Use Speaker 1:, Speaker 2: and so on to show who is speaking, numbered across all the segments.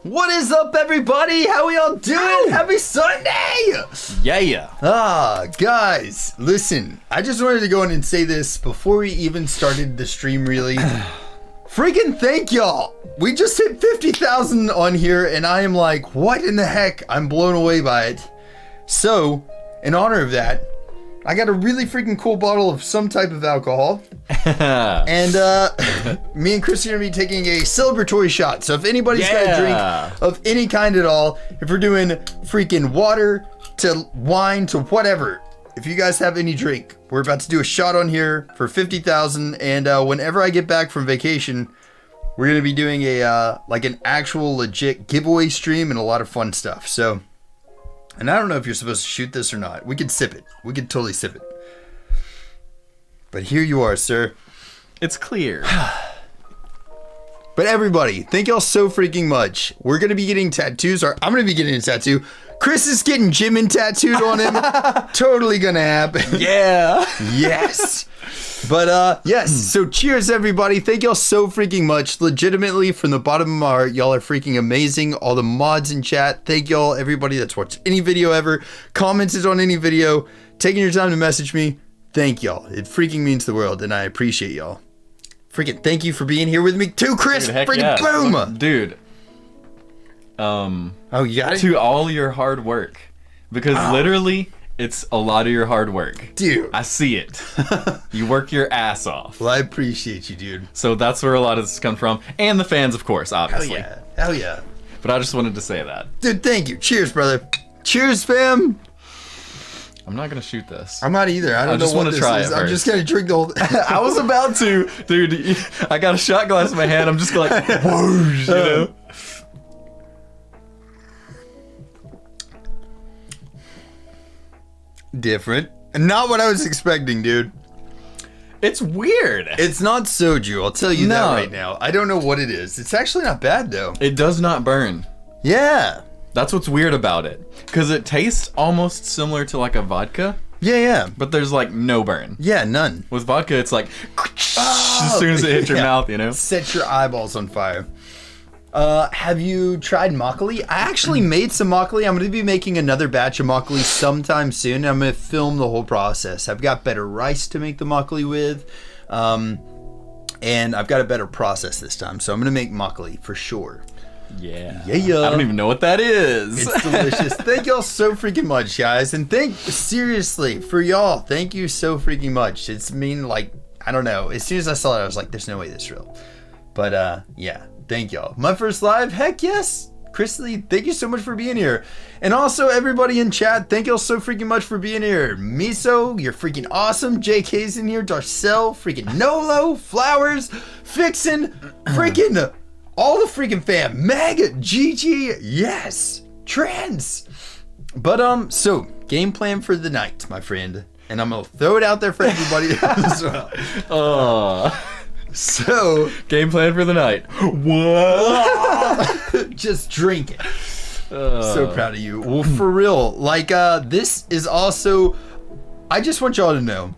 Speaker 1: What is up, everybody? How we all doing? Ow. Happy Sunday!
Speaker 2: Yeah.
Speaker 1: Guys, listen. I just wanted to go in and say this before we even started the stream, really. Freaking thank y'all. We just hit 50,000 on here, and I am like, what in the heck? I'm blown away by it. So, in honor of that, I got a really freaking cool bottle of some type of alcohol. And me and Chris are going to be taking a celebratory shot. So if anybody's got a drink of any kind at all, if we're doing freaking water to wine to whatever, if you guys have any drink, we're about to do a shot on here for 50,000. And whenever I get back from vacation, we're going to be doing a like an actual legit giveaway stream and a lot of fun stuff. So... and I don't know if you're supposed to shoot this or not. We could sip it. We could totally sip it. But here you are, sir.
Speaker 2: It's clear.
Speaker 1: But everybody, thank y'all so freaking much. We're going to be getting tattoos. Or I'm going to be getting a tattoo. Chris is getting Jimin tattooed on him. Totally going to happen.
Speaker 2: Yeah.
Speaker 1: Yes. But yes, so cheers everybody. Thank y'all so freaking much. Legitimately, from the bottom of my heart, y'all are freaking amazing. All the mods in chat, thank y'all. Everybody that's watched any video ever, commented on any video, taking your time to message me, thank y'all. It freaking means the world, and I appreciate y'all. Freaking thank you for being here with me too, Chris.
Speaker 2: Dude,
Speaker 1: freaking
Speaker 2: yeah.
Speaker 1: boom.
Speaker 2: Dude.
Speaker 1: Oh, you got it?
Speaker 2: To all your hard work. Because literally... it's a lot of your hard work.
Speaker 1: Dude.
Speaker 2: I see it. You work your ass off.
Speaker 1: Well, I appreciate you, dude.
Speaker 2: So that's where a lot of this comes from. And the fans, of course, obviously.
Speaker 1: Hell yeah. Hell yeah.
Speaker 2: But I just wanted to say that.
Speaker 1: Dude, thank you. Cheers, brother. Cheers, fam.
Speaker 2: I'm not going to shoot this.
Speaker 1: I'm not either. I don't know what this is. I'm just going to drink the whole...
Speaker 2: I was about to. Dude, I got a shot glass in my hand. I'm just going like, whoosh, you know?
Speaker 1: Different. Not what I was expecting, dude.
Speaker 2: It's weird.
Speaker 1: It's not soju, I'll tell you that right now. I don't know what it is. It's actually not bad, though.
Speaker 2: It does not burn.
Speaker 1: Yeah.
Speaker 2: That's what's weird about it. Because it tastes almost similar to like a vodka.
Speaker 1: Yeah.
Speaker 2: But there's like no burn.
Speaker 1: Yeah, none.
Speaker 2: With vodka, it's like as soon as it hits your mouth, you know?
Speaker 1: Set your eyeballs on fire. Have you tried makgeolli? I actually made some makgeolli. I'm going to be making another batch of makgeolli sometime soon. I'm going to film the whole process. I've got better rice to make the makgeolli with. And I've got a better process this time. So I'm going to make makgeolli for sure.
Speaker 2: Yeah.
Speaker 1: I
Speaker 2: don't even know what that is.
Speaker 1: It's delicious. Thank y'all so freaking much, guys. And seriously, for y'all, thank you so freaking much. It's like, I don't know. As soon as I saw it, I was like, there's no way this is real. But, yeah. Thank y'all. My first live, heck yes. Chris Lee, thank you so much for being here. And also everybody in chat, thank y'all so freaking much for being here. Miso, you're freaking awesome. JK's in here. Darcel, freaking Nolo, Flowers, Fixin, freaking all the freaking fam. Meg, Gigi, yes. Trans. But so game plan for the night, my friend. And I'm gonna throw it out there for everybody as well. So,
Speaker 2: game plan for the night.
Speaker 1: What? Just drink it. So proud of you. Well, for real, like, this is also, I just want y'all to know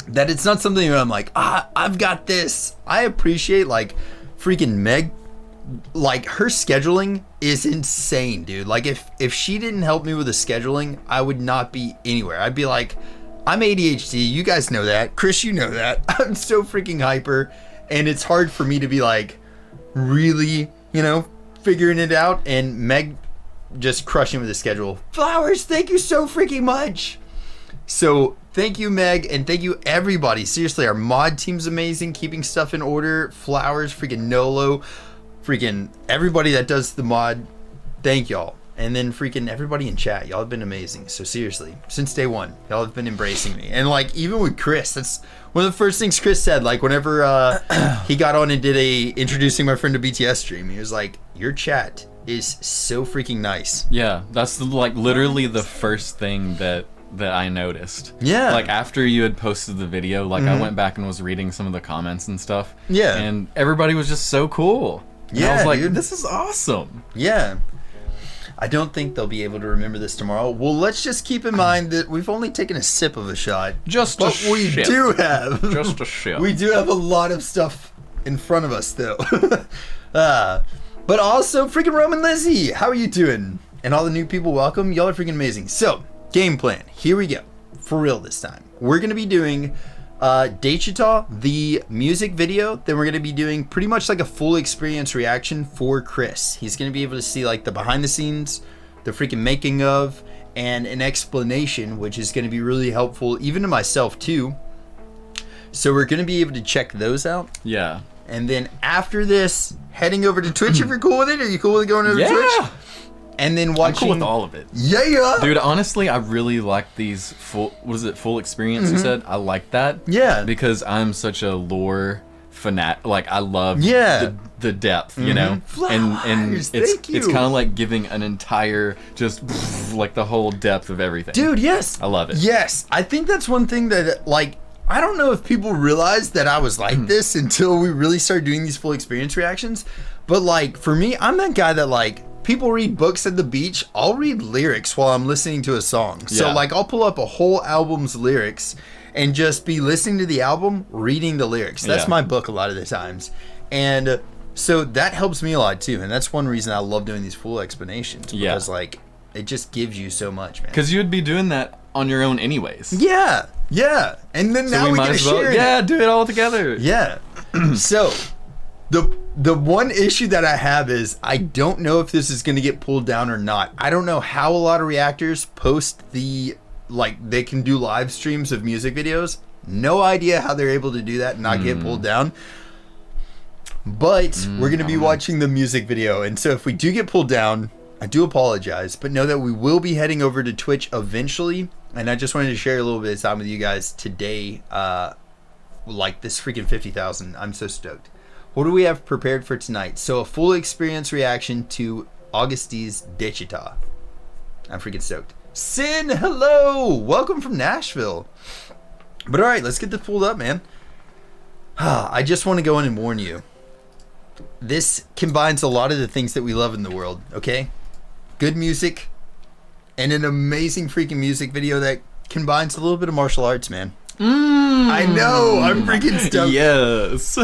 Speaker 1: that it's not something where I'm like, I've got this. I appreciate, like, freaking Meg. Like, her scheduling is insane, dude. Like, if she didn't help me with the scheduling, I would not be anywhere. I'd be like, I'm ADHD. You guys know that. Chris, you know that. I'm so freaking hyper. And it's hard for me to be like really, you know, figuring it out. And Meg just crushing with the schedule. Flowers, thank you so freaking much. So thank you, Meg. And thank you, everybody. Seriously, our mod team's amazing. Keeping stuff in order. Flowers, freaking Nolo. Freaking everybody that does the mod. Thank y'all. And then freaking everybody in chat. Y'all have been amazing. So seriously, since day one, y'all have been embracing me. And like, even with Chris, that's one of the first things Chris said. Like, whenever he got on and did a introducing my friend to BTS stream, he was like, your chat is so freaking nice.
Speaker 2: Yeah, that's like literally the first thing that I noticed.
Speaker 1: Yeah.
Speaker 2: Like, after you had posted the video, like, I went back and was reading some of the comments and stuff.
Speaker 1: Yeah.
Speaker 2: And everybody was just so cool. And
Speaker 1: Yeah,
Speaker 2: I was like,
Speaker 1: dude.
Speaker 2: this is awesome.
Speaker 1: Yeah. I don't think they'll be able to remember this tomorrow. Well, let's just keep in mind that we've only taken a sip of a shot.
Speaker 2: Just
Speaker 1: but
Speaker 2: a
Speaker 1: we
Speaker 2: sip.
Speaker 1: do have.
Speaker 2: Just a shit.
Speaker 1: We do have a lot of stuff in front of us, though. But also, freaking Roman Lizzie, how are you doing? And all the new people, welcome. Y'all are freaking amazing. So, game plan. Here we go. For real this time. We're going to be doing Daechwita, the music video. Then we're going to be doing pretty much like a full experience reaction for Chris. He's going to be able to see like the behind the scenes, the freaking making of, and an explanation, which is going to be really helpful, even to myself too. So we're going to be able to check those out.
Speaker 2: Yeah.
Speaker 1: And then after this, heading over to Twitch if you're cool with it. Are you cool with going over to Twitch? And then watching.
Speaker 2: I'm cool with all of it.
Speaker 1: Yeah.
Speaker 2: Dude, honestly, I really like these full experience you said? I like that.
Speaker 1: Yeah.
Speaker 2: Because I'm such a lore fanatic. Like, I love the depth, you know?
Speaker 1: Flowers,
Speaker 2: and it's kind of like giving an entire, just like the whole depth of everything.
Speaker 1: Dude, yes.
Speaker 2: I love it.
Speaker 1: Yes. I think that's one thing that, like, I don't know if people realized that I was like this until we really started doing these full experience reactions. But, like, for me, I'm that guy that, like, people read books at the beach. I'll read lyrics while I'm listening to a song. So, like, I'll pull up a whole album's lyrics and just be listening to the album, reading the lyrics. That's my book a lot of the times. And so that helps me a lot, too. And that's one reason I love doing these full explanations. Because, like, it just gives you so much, man.
Speaker 2: Because you would be doing that on your own anyways.
Speaker 1: Yeah. Yeah. And then now we
Speaker 2: might
Speaker 1: get to
Speaker 2: as well,
Speaker 1: share it.
Speaker 2: do it all together.
Speaker 1: Yeah. So, the one issue that I have is I don't know if this is going to get pulled down or not. I don't know how a lot of reactors post they can do live streams of music videos. No idea how they're able to do that and not get pulled down. But we're going to be watching the music video. And so if we do get pulled down, I do apologize. But know that we will be heading over to Twitch eventually. And I just wanted to share a little bit of time with you guys today. Like this freaking 50,000. I'm so stoked. What do we have prepared for tonight? So a full experience reaction to AGUST's Daechwita. I'm freaking stoked. Sin, hello! Welcome from Nashville. But alright, let's get this pulled up, man. I just want to go in and warn you. This combines a lot of the things that we love in the world, okay? Good music and an amazing freaking music video that combines a little bit of martial arts, man. I know, I'm freaking stoked.
Speaker 2: Yes.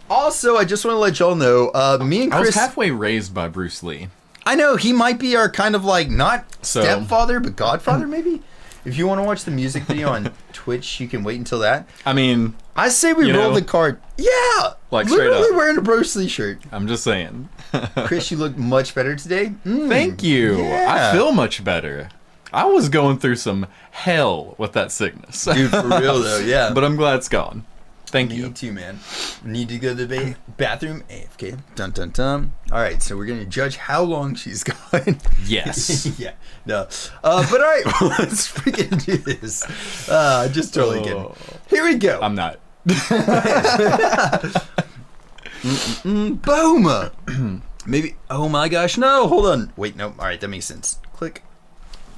Speaker 1: Also, I just want to let y'all know, me and Chris...
Speaker 2: I was halfway raised by Bruce Lee.
Speaker 1: I know, he might be our kind of like, not stepfather, but godfather maybe? If you want to watch the music video on Twitch, you can wait until that.
Speaker 2: I mean...
Speaker 1: I say we roll the card. Yeah!
Speaker 2: Like straight up.
Speaker 1: Literally wearing a Bruce Lee shirt.
Speaker 2: I'm just saying.
Speaker 1: Chris, you look much better today.
Speaker 2: Thank you.
Speaker 1: Yeah.
Speaker 2: I feel much better. I was going through some hell with that sickness.
Speaker 1: Dude, for real though, yeah.
Speaker 2: But I'm glad it's gone. Thank you.
Speaker 1: Me too, man. Need to go to the bathroom. AFK. Dun dun dun. All right, so we're gonna judge how long she's gone.
Speaker 2: Yes.
Speaker 1: Yeah. No. But all right, let's freaking do this. Just totally kidding. Here we go.
Speaker 2: I'm not.
Speaker 1: Boom. Maybe. Oh my gosh. No. Hold on. Wait. No. All right. That makes sense. Click.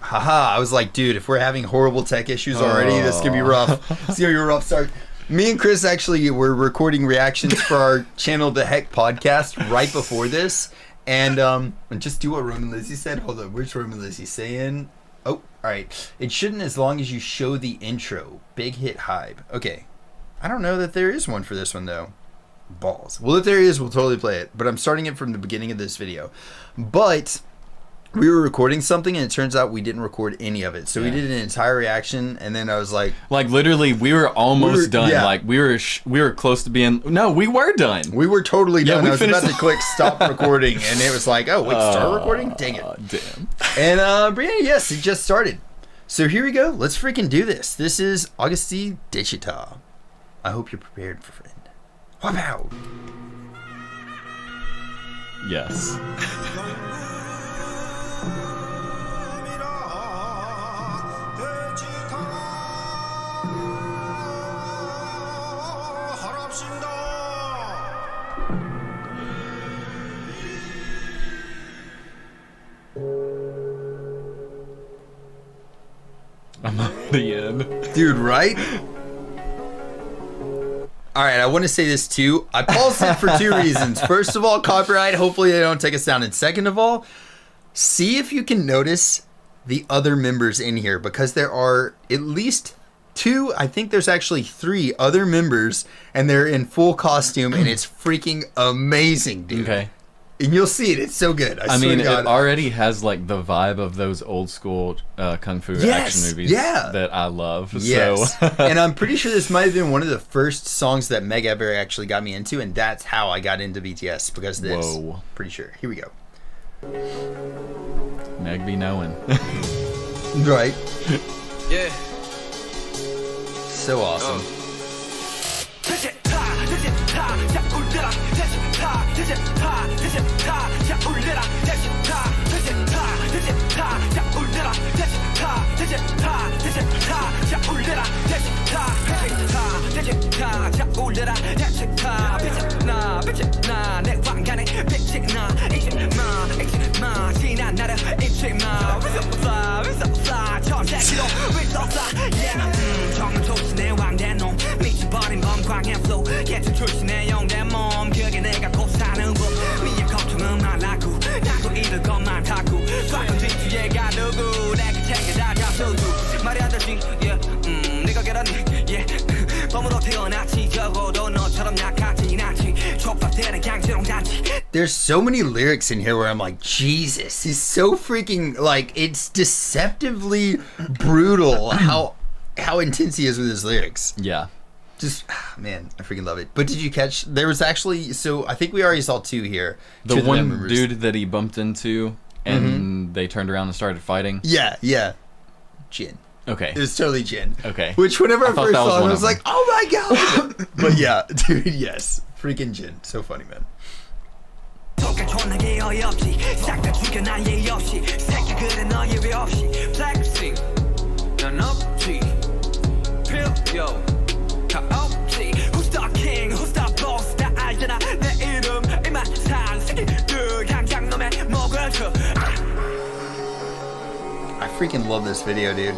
Speaker 1: Haha. I was like, dude, if we're having horrible tech issues already, this is gonna be rough. It's gonna be a rough start. Me and Chris actually were recording reactions for our Channel the Heck podcast right before this. And just do what Roman Lizzie said. Hold on, where's Roman Lizzie saying? Oh, all right. It shouldn't as long as you show the intro. Big hit hype. Okay. I don't know that there is one for this one, though. Balls. Well, if there is, we'll totally play it. But I'm starting it from the beginning of this video. But... we were recording something, and it turns out we didn't record any of it. So we did an entire reaction, and then I was like...
Speaker 2: like, literally, we were almost done. Yeah. Like, we were close to being... no, we were done.
Speaker 1: We were totally done. I was about to click stop recording, and it was like, oh, wait, start recording? Dang it.
Speaker 2: Damn.
Speaker 1: And, Brianna, yes, it just started. So here we go. Let's freaking do this. This is AGUST Daechwita. I hope you're prepared, friend. Wow.
Speaker 2: Yes. I'm at the end.
Speaker 1: Dude, right? Alright, I want to say this too. I paused it for two reasons. First of all, copyright. Hopefully they don't take us down. And second of all, see if you can notice the other members in here. Because there are at least two, I think there's actually three other members. And they're in full costume. And it's freaking amazing, dude.
Speaker 2: Okay.
Speaker 1: And you'll see it. It's so good. I
Speaker 2: mean,
Speaker 1: swear to God.
Speaker 2: it already has like the vibe of those old school kung fu action movies that I love.
Speaker 1: Yes.
Speaker 2: So.
Speaker 1: And I'm pretty sure this might have been one of the first songs that Meg ever actually got me into, and that's how I got into BTS, because of this.
Speaker 2: Whoa.
Speaker 1: Pretty sure. Here we go.
Speaker 2: Meg be knowing.
Speaker 1: Right.
Speaker 3: Yeah.
Speaker 1: So awesome. There's so many lyrics in here where I'm like, Jesus, he's so freaking, like, it's deceptively brutal how intense he is with his lyrics.
Speaker 2: Yeah.
Speaker 1: Just, man, I freaking love it. But did you catch, there was actually, so I think we already saw two here.
Speaker 2: The one dude that he bumped into and they turned around and started fighting.
Speaker 1: Yeah. Jin.
Speaker 2: Okay.
Speaker 1: It was totally Jin.
Speaker 2: Okay.
Speaker 1: Which whenever I first saw it, I was like,
Speaker 2: them.
Speaker 1: oh my God. But yeah, dude, yes. Freaking Jin. So funny, man. I freaking love this video, dude.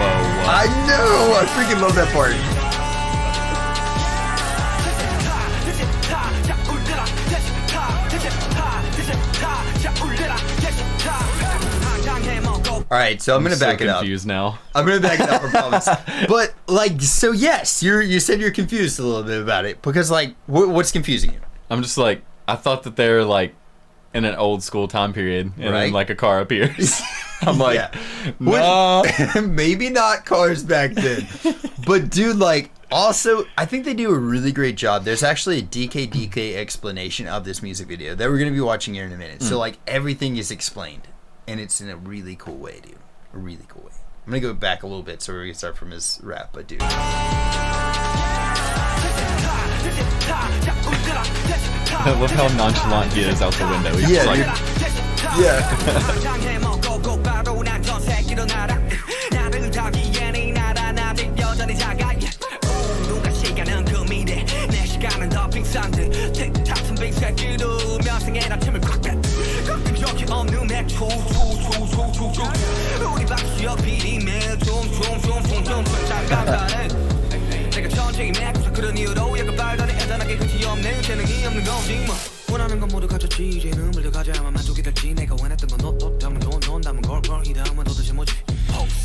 Speaker 2: Whoa.
Speaker 1: I know! I freaking love that part. Alright, so I'm gonna back it up.
Speaker 2: I'm confused now.
Speaker 1: I'm gonna back it up, I promise. But, like, so yes, you said you're confused a little bit about it. Because, like, what's confusing you?
Speaker 2: I'm just like, I thought that they're like in an old school time period and then like a car appears. I'm like, no.
Speaker 1: Maybe not cars back then. But dude, like, also, I think they do a really great job. There's actually a DKDK explanation of this music video that we're going to be watching here in a minute. So, like, everything is explained. And it's in a really cool way, dude. A really cool way. I'm going to go back a little bit so we're going to start from his rap, but dude.
Speaker 2: I'm I love how nonchalant he is out the window. He's
Speaker 1: Yeah,
Speaker 2: just like,
Speaker 1: dude. Yeah.
Speaker 3: 원하는 건 모두 가졌지 이제는 물려가자만 만족이 될지 내가 원했던 건 너 때문에 넌 담은 걸걸 이 다음은 도대체 뭐지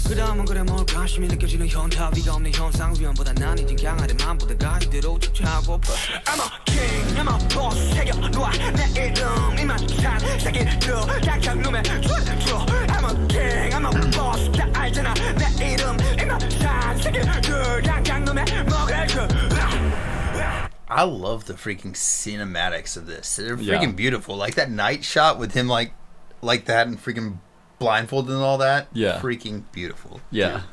Speaker 3: 그 다음은 그래 뭘까 심이 느껴지는 현타 위가 없는 현상 위험보다 난 이젠 강하게 맘보다가 이대로 쫓아고파 I'm a king I'm a boss 새겨놓아 내 이름 이만찬 새끼들 강착 놈에 줘 I'm a king I'm a boss 다 알잖아 내 이름 이만찬 새끼들 강착 놈에 먹을 그
Speaker 1: I love the freaking cinematics of this. They're freaking beautiful. Like that night shot with him like that and freaking blindfolded and all that.
Speaker 2: Yeah.
Speaker 1: Freaking beautiful.
Speaker 2: yeah.
Speaker 1: Dude.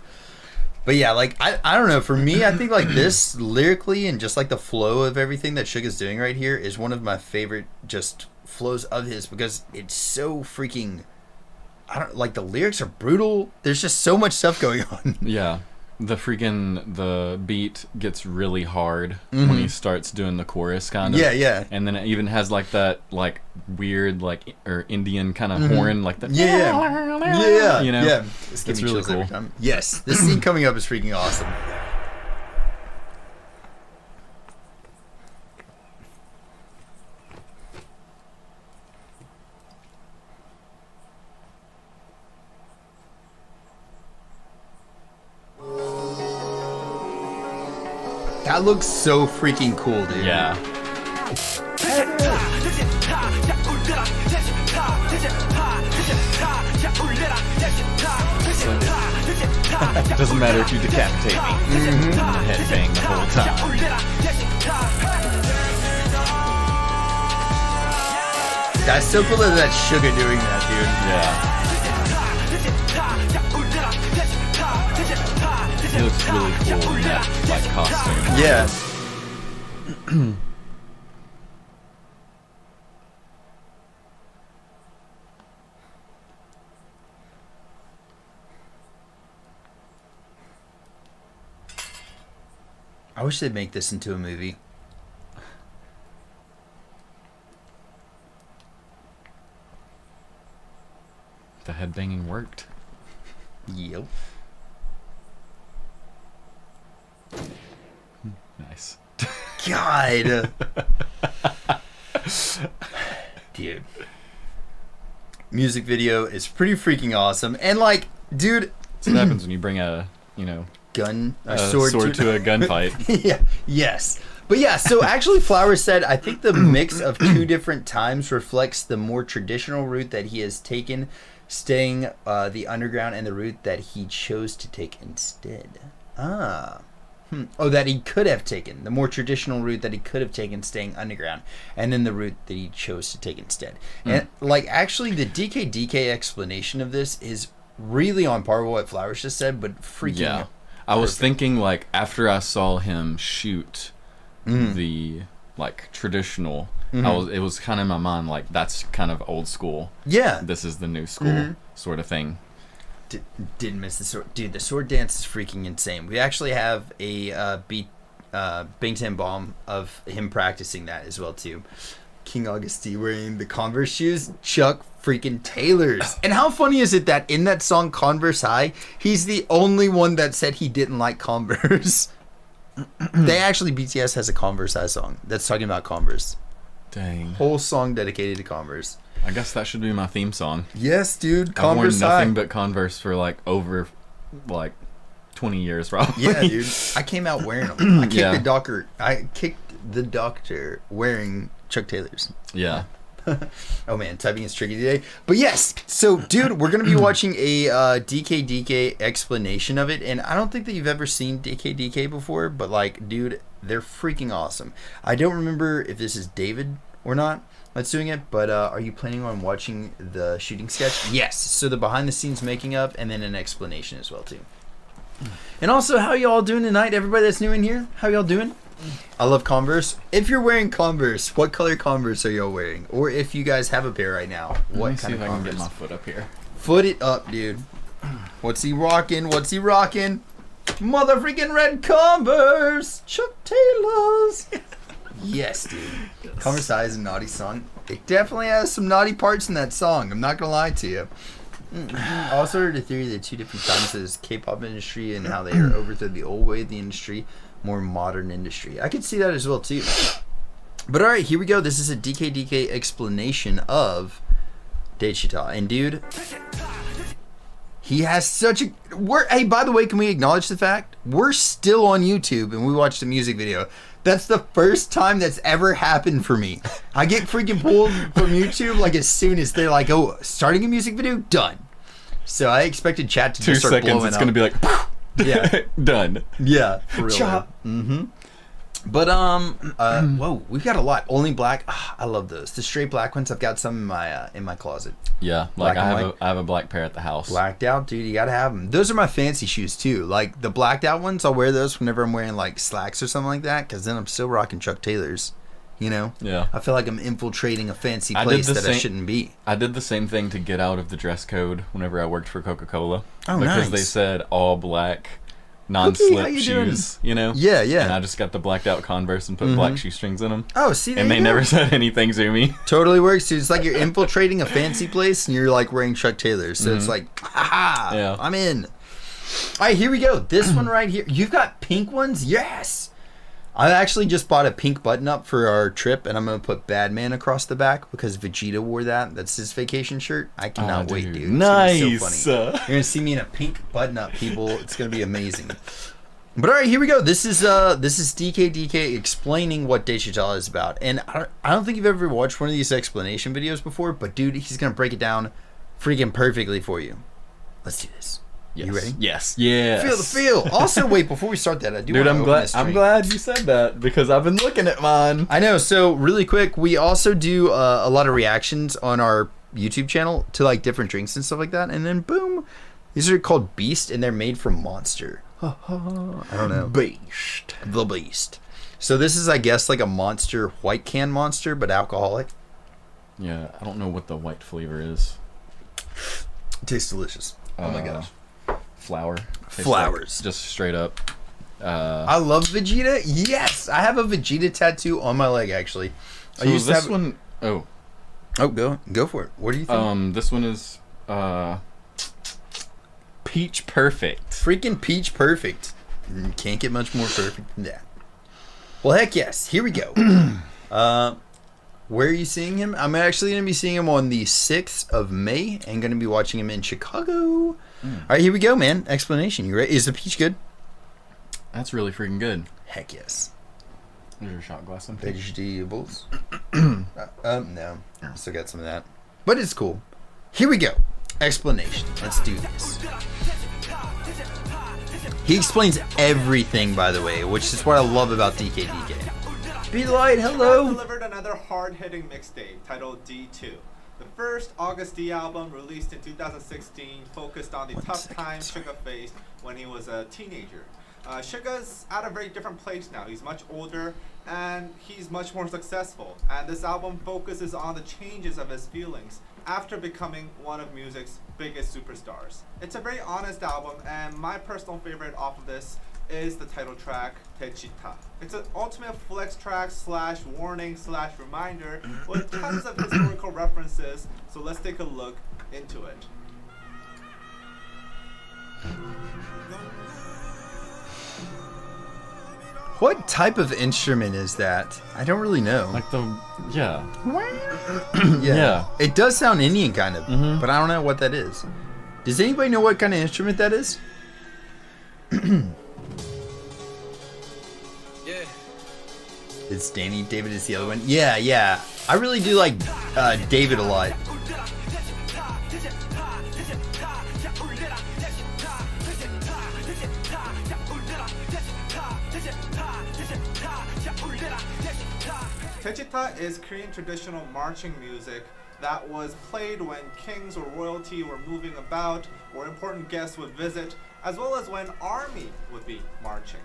Speaker 1: But yeah, like I don't know. For me, I think like this lyrically and just like the flow of everything that Suga's doing right here is one of my favorite just flows of his because it's so freaking. I don't like the lyrics are brutal. There's just so much stuff going on.
Speaker 2: Yeah. The beat gets really hard when he starts doing the chorus kind of.
Speaker 1: Yeah.
Speaker 2: And then it even has like that like weird like or Indian kind of horn like that.
Speaker 1: Yeah.
Speaker 2: You know?
Speaker 1: Yeah.
Speaker 2: It's really cool.
Speaker 1: Yes. This scene coming up is freaking awesome. That looks so freaking cool, dude.
Speaker 2: Yeah. It doesn't matter if you decapitate me. Headbang the whole time.
Speaker 1: That's so cool that that's Suga doing that, dude.
Speaker 2: Yeah. He looks really cool in that like costume.
Speaker 1: Yeah. I wish they'd make this into a movie.
Speaker 2: The headbanging worked.
Speaker 1: Yep.
Speaker 2: Nice.
Speaker 1: God. Dude. Music video is pretty freaking awesome. And like, dude.
Speaker 2: That's what happens when you bring a, you know,
Speaker 1: a
Speaker 2: sword to a gunfight.
Speaker 1: Yeah. Yes. But yeah, so actually Flowers said, I think the mix of two different times reflects the more traditional route that he has taken, staying the underground, and the route that he chose to take instead. Oh, that he could have taken. The more traditional route that he could have taken, staying underground, and then the route that he chose to take instead. And like, actually, the DKDK explanation of this is really on par with what Flowers just said, but freaking
Speaker 2: yeah. I was thinking, like, after I saw him shoot the like traditional, it was kind of in my mind like that's kind of old school.
Speaker 1: Yeah.
Speaker 2: This is the new school sort of thing.
Speaker 1: Didn't miss the sword, dude. The sword dance is freaking insane. We actually have a Bington bomb of him practicing that as well too. King Auguste wearing the Converse shoes, Chuck freaking Taylors. And how funny is it that in that song Converse High, he's the only one that said he didn't like Converse. They actually, BTS has a Converse High song that's talking about Converse.
Speaker 2: Dang.
Speaker 1: Whole song dedicated to Converse.
Speaker 2: I guess that should be my theme song.
Speaker 1: Yes, dude. Converse
Speaker 2: I've worn nothing
Speaker 1: High.
Speaker 2: but Converse for like over 20 years probably.
Speaker 1: Yeah, dude. I came out wearing them. I kicked the doctor wearing Chuck Taylors.
Speaker 2: Yeah.
Speaker 1: Oh man, typing is tricky today. But yes, so dude, we're gonna be watching a DKDK explanation of it, and I don't think that you've ever seen DKDK before, but like, dude, they're freaking awesome. I don't remember if this is David or not that's doing it, but are you planning on watching the shooting sketch? Yes. So the behind the scenes making of, and then an explanation as well too. And also, how y'all doing tonight? Everybody that's new in here, how y'all doing? I love Converse. If you're wearing Converse, what color Converse are y'all wearing? Or if you guys have a pair right now, what kind of Converse? Let me see if I can
Speaker 2: get my foot up here.
Speaker 1: Foot it up, dude. What's he rocking? What's he rocking? Mother freaking red Converse. Chuck Taylors. Yes, dude. Yes. Converse High is a naughty song. It definitely has some naughty parts in that song. I'm not going to lie to you. I also heard a theory that two different times is K-pop industry and how they are overthrew the old way of the industry, more modern industry. I could see that as well too. But all right, here we go. This is a DKDK explanation of Daechwita. And dude, he has such a... Hey, by the way, can we acknowledge the fact we're still on YouTube and we watched the music video? That's the first time that's ever happened for me. I get freaking pulled from YouTube like as soon as they're like, oh, starting a music video? Done. So I expected chat to just start blowing up. 2 seconds,
Speaker 2: it's going to be like,
Speaker 1: yeah.
Speaker 2: Done.
Speaker 1: Yeah, for real. Chop. But, whoa, we've got a lot. Only black. I love those. The straight black ones, I've got some in my closet.
Speaker 2: Yeah, like I have a black pair at the house.
Speaker 1: Blacked out, dude, you gotta have them. Those are my fancy shoes too. Like the blacked out ones, I'll wear those whenever I'm wearing like slacks or something like that, because then I'm still rocking Chuck Taylors. You know?
Speaker 2: Yeah.
Speaker 1: I feel like I'm infiltrating a fancy place that I shouldn't be.
Speaker 2: I did the same thing to get out of the dress code whenever I worked for Coca-Cola.
Speaker 1: Oh,
Speaker 2: because they said all black non-slip shoes, you know?
Speaker 1: Yeah, yeah.
Speaker 2: And I just got the blacked out Converse and put black shoestrings in them.
Speaker 1: Oh, see,
Speaker 2: and they never said anything to me.
Speaker 1: Totally works, dude. It's like you're infiltrating a fancy place and you're like wearing Chuck Taylors. So it's like, haha,
Speaker 2: yeah.
Speaker 1: I'm in. All right, here we go. This one right here. You've got pink ones? Yes. I actually just bought a pink button-up for our trip, and I'm going to put Badman across the back because Vegeta wore that. That's his vacation shirt. I cannot wait, dude. It's
Speaker 2: nice.
Speaker 1: gonna be so funny. You're going to see me in a pink button-up, people. It's going to be amazing. But all right, here we go. This is DKDK explaining what Daechwita is about, and I don't think you've ever watched one of these explanation videos before. But dude, he's gonna break it down, freaking perfectly for you. Let's do this.
Speaker 2: Yes.
Speaker 1: You ready?
Speaker 2: Yes. Yes.
Speaker 1: Feel the feel. Also, wait, before we start that, I do.
Speaker 2: Dude,
Speaker 1: wanna
Speaker 2: I'm
Speaker 1: open this
Speaker 2: glad. I'm
Speaker 1: drink.
Speaker 2: glad you said that because I've been looking at mine.
Speaker 1: I know. So really quick, we also do a lot of reactions on our YouTube channel to like different drinks and stuff like that, and then boom, these are called Beast, and they're made from Monster. I don't know.
Speaker 2: Beast.
Speaker 1: The Beast. So this is, I guess, like a Monster white can Monster, but alcoholic.
Speaker 2: Yeah, I don't know what the white flavor is.
Speaker 1: Tastes delicious. Oh my gosh.
Speaker 2: Flour. Tastes
Speaker 1: Flowers.
Speaker 2: like just straight up.
Speaker 1: I love Vegeta. Yes, I have a Vegeta tattoo on my leg actually.
Speaker 2: So this one. Oh.
Speaker 1: Oh, go for it. What do you think?
Speaker 2: This one is Peach Perfect.
Speaker 1: Freaking Peach Perfect. Can't get much more perfect than that. Well, heck yes. Here we go. Where are you seeing him? I'm actually going to be seeing him on the 6th of May and going to be watching him in Chicago. All right, here we go, man. Explanation. You ready? Is the peach good?
Speaker 2: That's really freaking good.
Speaker 1: Heck yes.
Speaker 2: There's your shot glass.
Speaker 1: Vegetables. No. Still got some of that. But it's cool. Here we go. Explanation. Let's do this. He explains everything, by the way, which is what I love about DKDK. Be Light, hello.
Speaker 4: Delivered another hard-hitting mixtape titled D2. The first August D album, released in 2016, focused on the tough times Suga faced when he was a teenager. Suga's at a very different place now. He's much older and he's much more successful. And this album focuses on the changes of his feelings after becoming one of music's biggest superstars. It's a very honest album, and my personal favorite off of this is the title track, Daechwita. It's an ultimate flex track / warning / reminder with tons of historical references, so let's take a look into it.
Speaker 1: What type of instrument is that? I don't really know.
Speaker 2: Like yeah.
Speaker 1: Yeah. It does sound Indian kind of, but I don't know what that is. Does anybody know what kind of instrument that is? It's Danny. David is the other one. Yeah. I really do like David a lot.
Speaker 4: Daechwita is Korean traditional marching music that was played when kings or royalty were moving about or important guests would visit, as well as when army would be marching.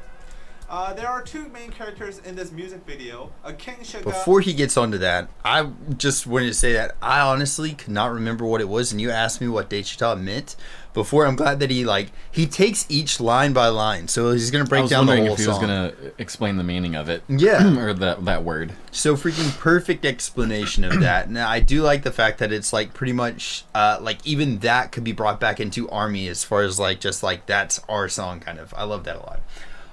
Speaker 4: There are two main characters in this music video, a King Suga.
Speaker 1: Before he gets onto that, I just wanted to say that I honestly could not remember what it was, and you asked me what Daechwita meant before. I'm glad that he takes each line by line, so he's gonna break down the whole
Speaker 2: if he
Speaker 1: song.
Speaker 2: was gonna explain the meaning of it.
Speaker 1: Yeah.
Speaker 2: Or that word.
Speaker 1: So freaking perfect explanation of that. Now I do like the fact that it's like pretty much like even that could be brought back into army as far as like just like that's our song kind of. I love that a lot.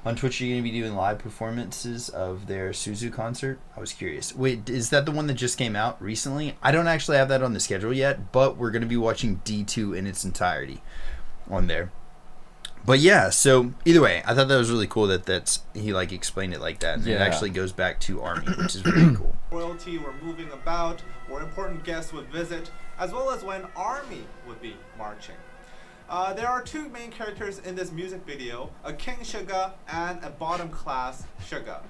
Speaker 1: On Twitch, are you going to be doing live performances of their Suzu concert? I was curious. Wait, is that the one that just came out recently? I don't actually have that on the schedule yet, but we're going to be watching D2 in its entirety on there. But yeah, so either way, I thought that was really cool that he like explained it like that. And it actually goes back to army, which is really cool.
Speaker 4: Royalty were moving about, or important guests would visit, as well as when army would be marching. There are two main characters in this music video, a King Suga and a bottom class Suga.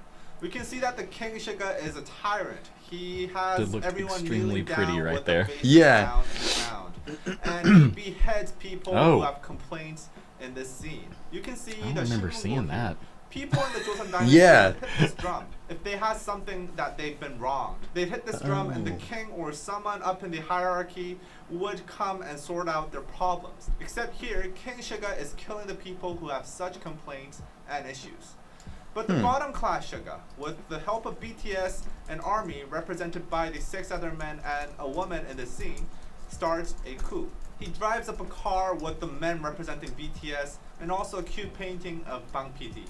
Speaker 4: We can see that the King Suga is a tyrant. He has everyone
Speaker 2: extremely
Speaker 4: kneeling
Speaker 2: pretty
Speaker 4: down
Speaker 2: right
Speaker 4: with
Speaker 2: there.
Speaker 4: the face
Speaker 1: Yeah.
Speaker 4: down in the ground. And he beheads people who have complaints in this scene. You can see
Speaker 2: I don't remember seeing that.
Speaker 4: People in the Joseon Dynasty
Speaker 1: Yeah.
Speaker 4: hit this drum. If they had something that they've been wronged, they'd hit this drum and the king or someone up in the hierarchy would come and sort out their problems. Except here, King Suga is killing the people who have such complaints and issues. But the bottom class Suga, with the help of BTS and army represented by the 6 other men and a woman in the scene, starts a coup. He drives up a car with the men representing BTS and also a cute painting of Bang PD.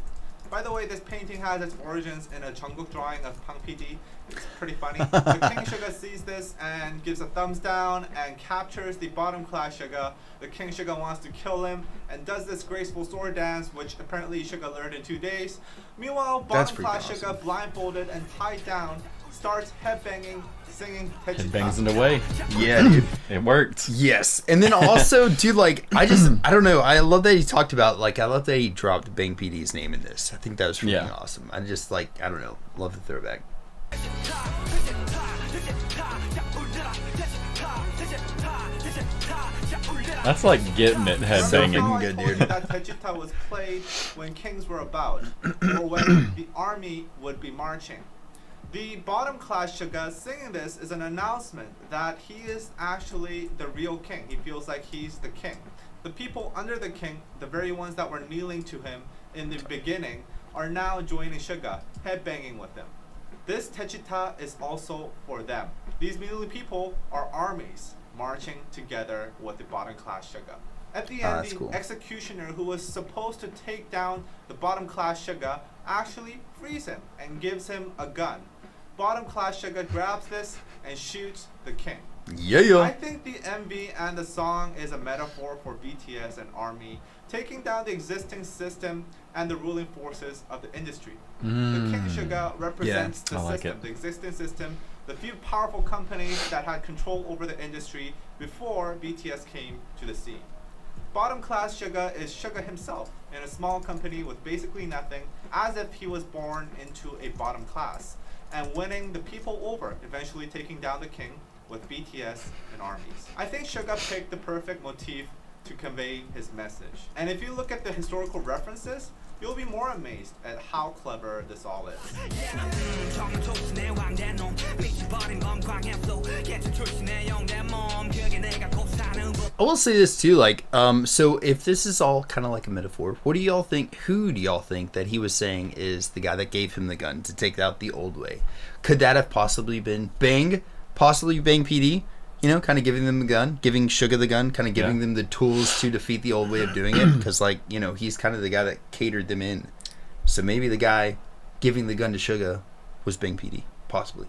Speaker 4: By the way, this painting has its origins in a Jungkook drawing of Pang PD. It's pretty funny. The King Suga sees this and gives a thumbs down and captures the bottom class Suga. The King Suga wants to kill him and does this graceful sword dance, which apparently Suga learned in 2 days. Meanwhile, bottom class Suga, blindfolded and tied down, starts headbanging, singing Daechwita.
Speaker 2: It bangs in the way.
Speaker 1: Yeah, dude.
Speaker 2: It worked.
Speaker 1: Yes. And then also, dude, like, I don't know. I love that he talked about, like, I love that he dropped Bang PD's name in this. I think that was freaking awesome. I just, like, I don't know. Love the throwback.
Speaker 2: That's like getting it headbanging.
Speaker 4: So I
Speaker 1: good,
Speaker 4: told you
Speaker 1: dude.
Speaker 4: that Daechwita was played when kings were about, or when the army would be marching. The bottom class Suga singing this is an announcement that he is actually the real king. He feels like he's the king. The people under the king, the very ones that were kneeling to him in the beginning, are now joining Suga, headbanging with him. This Daechwita is also for them. These kneeling people are armies marching together with the bottom class Suga. At the end, the executioner who was supposed to take down the bottom class Suga actually frees him and gives him a gun. Bottom class Suga grabs this and shoots the king.
Speaker 1: Yeah.
Speaker 4: I think the MV and the song is a metaphor for BTS and ARMY taking down the existing system and the ruling forces of the industry. The King Suga represents the system, the existing system, the few powerful companies that had control over the industry before BTS came to the scene. Bottom class Suga is Suga himself in a small company with basically nothing, as if he was born into a bottom class, and winning the people over, eventually taking down the king with BTS and armies. I think Suga picked the perfect motif to convey his message. And if you look at the historical references, you'll be more amazed at how clever this all is.
Speaker 1: I will say this too, like, so if this is all kind of like a metaphor, what do y'all think, who do y'all think that he was saying is the guy that gave him the gun to take out the old way? Could that have possibly been Bang PD? You know, kind of giving them the gun, giving Suga the gun, kind of giving them the tools to defeat the old way of doing it. Because, like, you know, he's kind of the guy that catered them in. So maybe the guy giving the gun to Suga was Bang PD, possibly.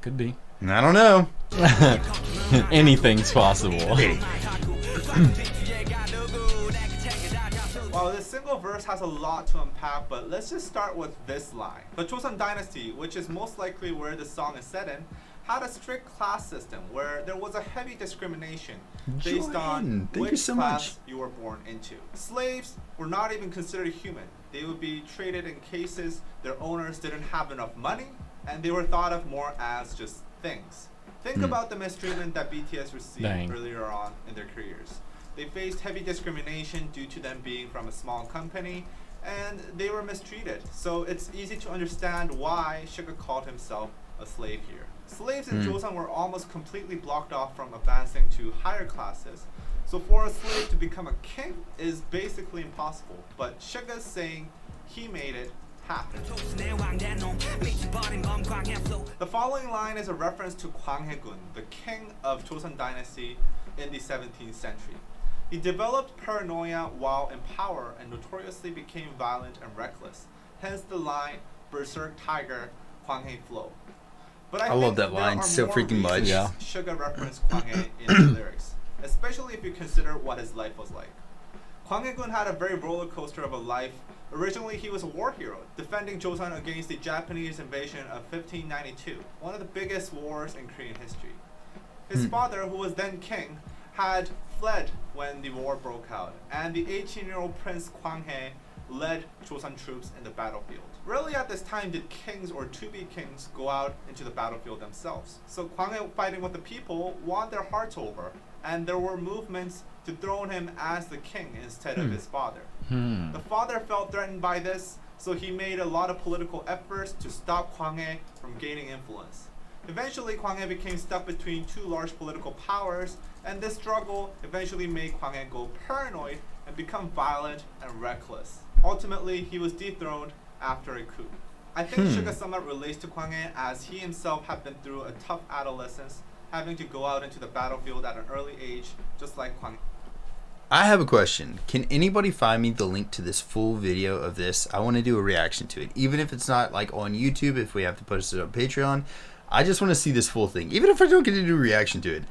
Speaker 2: Could be.
Speaker 1: I don't know.
Speaker 2: Anything's possible.
Speaker 4: Well, this single verse has a lot to unpack, but let's just start with this line. The Joseon Dynasty, which is most likely where the song is set in, had a strict class system where there was a heavy discrimination based on which class you were born into. Slaves were not even considered human. They would be traded in cases their owners didn't have enough money, and they were thought of more as just things. Think about the mistreatment that BTS received earlier on in their careers. They faced heavy discrimination due to them being from a small company, and they were mistreated. So it's easy to understand why Suga called himself a slave here. Slaves in Joseon were almost completely blocked off from advancing to higher classes. So for a slave to become a king is basically impossible. But Suga's saying he made it happen. The following line is a reference to Kwang Hae-gun, the king of Joseon Dynasty in the 17th century. He developed paranoia while in power and notoriously became violent and reckless. Hence the line, "Berserk Tiger, Kwang Hae flow." But I
Speaker 1: love that line so freaking much.
Speaker 4: Suga referenced Kwang Hae in the lyrics, especially if you consider what his life was like. Kwang Hae-gun had a very roller coaster of a life. Originally, he was a war hero, defending Joseon against the Japanese invasion of 1592, one of the biggest wars in Korean history. His father, who was then king, had fled when the war broke out, and the 18-year-old Prince Kwang Hae led Joseon troops in the battlefield. Rarely at this time did kings or to-be kings go out into the battlefield themselves. So Kwang Hae, fighting with the people, won their hearts over, and there were movements to throne him as the king instead of his father. The father felt threatened by this, so he made a lot of political efforts to stop Kwang Hae from gaining influence. Eventually, Kwang Hae became stuck between two large political powers, and this struggle eventually made Kwang Hae go paranoid and become violent and reckless. Ultimately, he was dethroned after a coup. I think Suga somewhat relates to Kwang Hae, as he himself had been through a tough adolescence, having to go out into the battlefield at an early age, just like Kwang Hae.
Speaker 1: I have a question. Can anybody find me the link to this full video of this? I want to do a reaction to it. Even if it's not like on YouTube, if we have to post it on Patreon, I just want to see this full thing. Even if I don't get to do a reaction to it.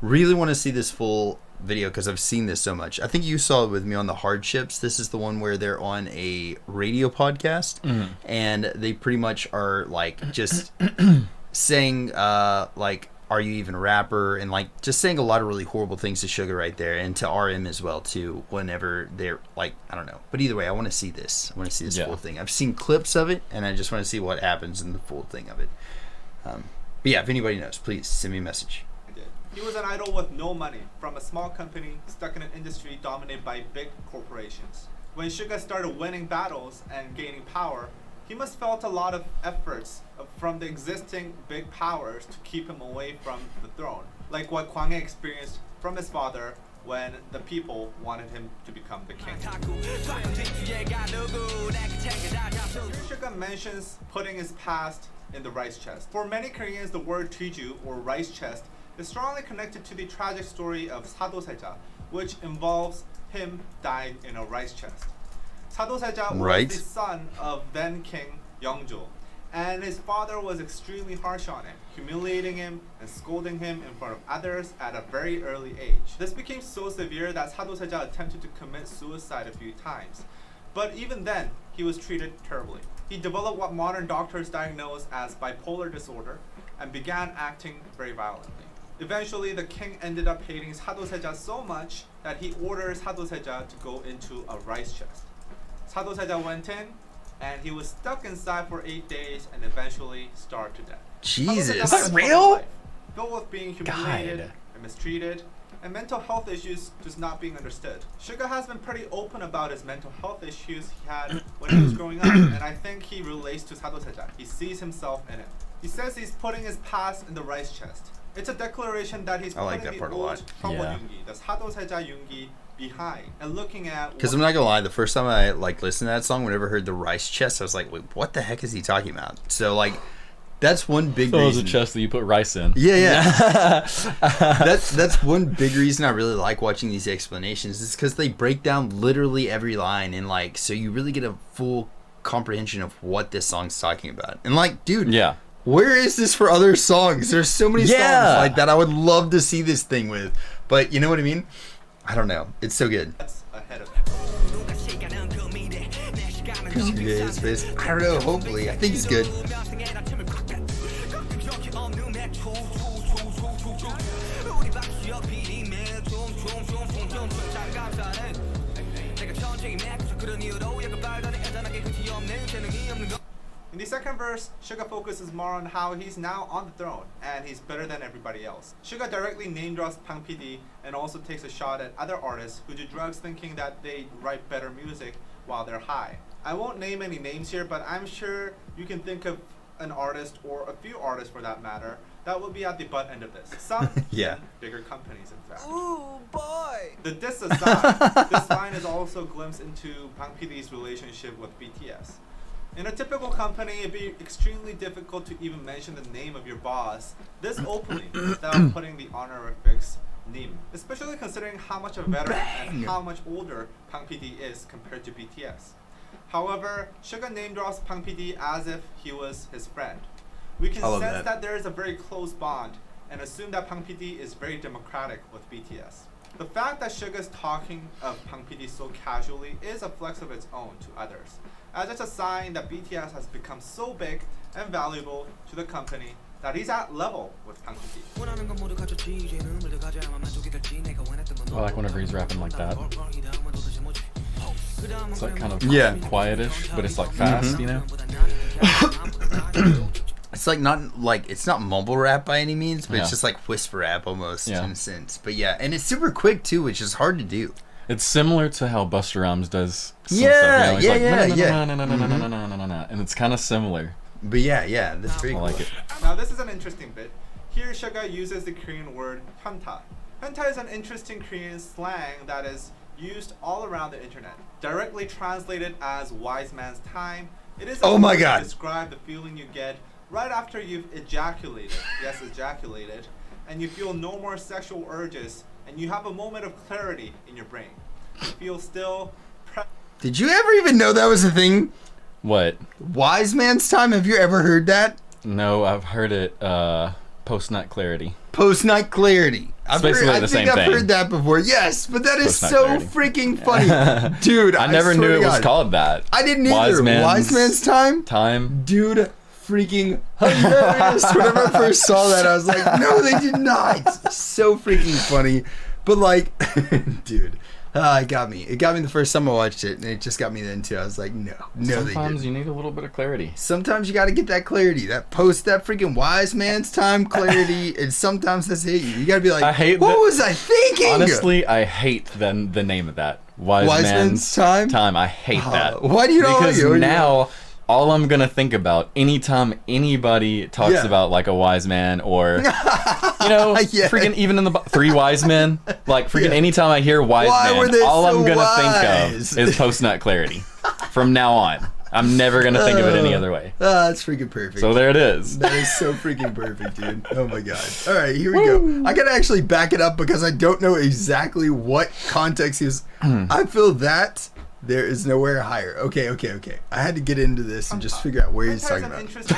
Speaker 1: Really want to see this full video because I've seen this so much. I think you saw it with me on the Hardships. This is the one where they're on a radio podcast and they pretty much are like just saying like, are you even a rapper? And like just saying a lot of really horrible things to Suga right there, and to RM as well too, whenever they're like, I don't know. But either way, I want to see this. I want to see this full thing. I've seen clips of it and I just want to see what happens in the full thing of it. But yeah, if anybody knows, please send me a message.
Speaker 4: He was an idol with no money, from a small company stuck in an industry dominated by big corporations. When Suga started winning battles and gaining power, he must felt a lot of efforts from the existing big powers to keep him away from the throne, like what Kwanghae experienced from his father when the people wanted him to become the king. Suga mentions putting his past in the rice chest. For many Koreans, the word Tuju, or rice chest, is strongly connected to the tragic story of Sadoseja, which involves him dying in a rice chest. Sadoseja was the son of then King Yeongjo, and his father was extremely harsh on him, humiliating him and scolding him in front of others at a very early age. This became so severe that Sadoseja attempted to commit suicide a few times, but even then, he was treated terribly. He developed what modern doctors diagnose as bipolar disorder and began acting very violently. Eventually, the king ended up hating Sadoseja so much that he orders Sadoseja to go into a rice chest. Sadoseja went in, and he was stuck inside for 8 days and eventually starved to death.
Speaker 1: Jesus.
Speaker 4: Is that real? Filled with being humiliated and mistreated, and mental health issues just not being understood. Suga has been pretty open about his mental health issues he had when he was growing up, and I think he relates to Sadoseja. He sees himself in it. He says he's putting his past in the rice chest. It's a declaration that he's putting the old trouble Yoongi, the Sadoseja Yoongi, behind and looking at.
Speaker 1: Because I'm not gonna lie, the first time I like listened to that song, whenever I heard the rice chest, I was like, wait, what the heck is he talking about? So like, that's one big reason.
Speaker 2: So it was a chest that you put rice in.
Speaker 1: Yeah. That's one big reason I really like watching these explanations, is because they break down literally every line, and like, so you really get a full comprehension of what this song's talking about. And like, dude, where is this for other songs? There's so many songs like that I would love to see this thing with. But you know what I mean? I don't know. It's so good.
Speaker 4: That's ahead of him.
Speaker 1: His face. I don't know. Hopefully. I think he's good.
Speaker 4: In the second verse, Suga focuses more on how he's now on the throne and he's better than everybody else. Suga directly name drops Bang PD and also takes a shot at other artists who do drugs thinking that they write better music while they're high. I won't name any names here, but I'm sure you can think of an artist, or a few artists for that matter, that will be at the butt end of this. Some bigger companies, in fact.
Speaker 3: Ooh, boy!
Speaker 4: The diss aside, this line is also a glimpse into Bang PD's relationship with BTS. In a typical company, it'd be extremely difficult to even mention the name of your boss this openly without putting the honorifics Nim, especially considering how much a veteran and how much older Bang PD is compared to BTS. However, Suga name drops Bang PD as if he was his friend. We can sense that there is a very close bond and assume that Bang PD is very democratic with BTS. The fact that Suga is talking of Bang PD so casually is a flex of its own to others, as it's a sign that BTS has become so big and valuable to the company that he's at level with Bang PD.
Speaker 2: I like whenever he's rapping like that. It's like kind of quietish, but it's like fast, you know?
Speaker 1: It's like it's not mumble rap by any means, but it's just like whisper rap almost in a sense. But yeah, and it's super quick too, which is hard to do.
Speaker 2: It's similar to how Busta Rhymes does some stuff. And it's kind of similar.
Speaker 1: But yeah, that's very cool.
Speaker 2: I like it.
Speaker 4: Now this is an interesting bit. Here Suga uses the Korean word hyunta. Hyunta is an interesting Korean slang that is used all around the internet. Directly translated as wise man's time, it is a word to describe the feeling you get right after you've ejaculated, and you feel no more sexual urges, and you have a moment of clarity in your brain. feel still.
Speaker 1: Did you ever even know that was a thing?
Speaker 2: What?
Speaker 1: Wise man's time? Have you ever heard that?
Speaker 2: No, I've heard it. Post-nut clarity.
Speaker 1: Post-night clarity.
Speaker 2: It's basically the same thing.
Speaker 1: I've heard that before. Yes, but that is
Speaker 2: Post-night
Speaker 1: so
Speaker 2: clarity.
Speaker 1: freaking funny. Dude,
Speaker 2: I never knew
Speaker 1: swear
Speaker 2: it
Speaker 1: to
Speaker 2: was
Speaker 1: God.
Speaker 2: called that.
Speaker 1: I didn't either. Wise man's time?
Speaker 2: Time.
Speaker 1: Dude, freaking hilarious. Whenever I first saw that, I was like, no, they did not. So freaking funny. But like, dude, it got me. It got me the first time I watched it, and it just got me then too. I was like, no, they
Speaker 2: Sometimes
Speaker 1: didn't.
Speaker 2: you need a little bit of clarity.
Speaker 1: Sometimes you got to get that clarity, that freaking wise man's time clarity, and sometimes that's it. You got to be like,
Speaker 2: I hate
Speaker 1: what
Speaker 2: that-
Speaker 1: was I thinking?
Speaker 2: Honestly, I hate the name of that. Wise
Speaker 1: man's time?
Speaker 2: Time. I hate that.
Speaker 1: Why do you not
Speaker 2: Because
Speaker 1: like it?
Speaker 2: now all I'm gonna think about anytime anybody talks
Speaker 1: Yeah.
Speaker 2: about like a wise man or
Speaker 1: Yeah.
Speaker 2: freaking even in the three wise men, like freaking
Speaker 1: Yeah.
Speaker 2: anytime I hear wise
Speaker 1: Why were
Speaker 2: man,
Speaker 1: they
Speaker 2: all
Speaker 1: so
Speaker 2: I'm gonna
Speaker 1: wise?
Speaker 2: think of is post-nut clarity. From now on, I'm never gonna think of it any other way.
Speaker 1: That's freaking perfect.
Speaker 2: So there it is.
Speaker 1: That is so freaking perfect, dude. Oh my god. All right, here we go. I gotta actually back it up because I don't know exactly what context he was. I feel that there is nowhere higher. Okay. I had to get into this and just figure out where he's talking
Speaker 4: An
Speaker 1: about.
Speaker 4: interesting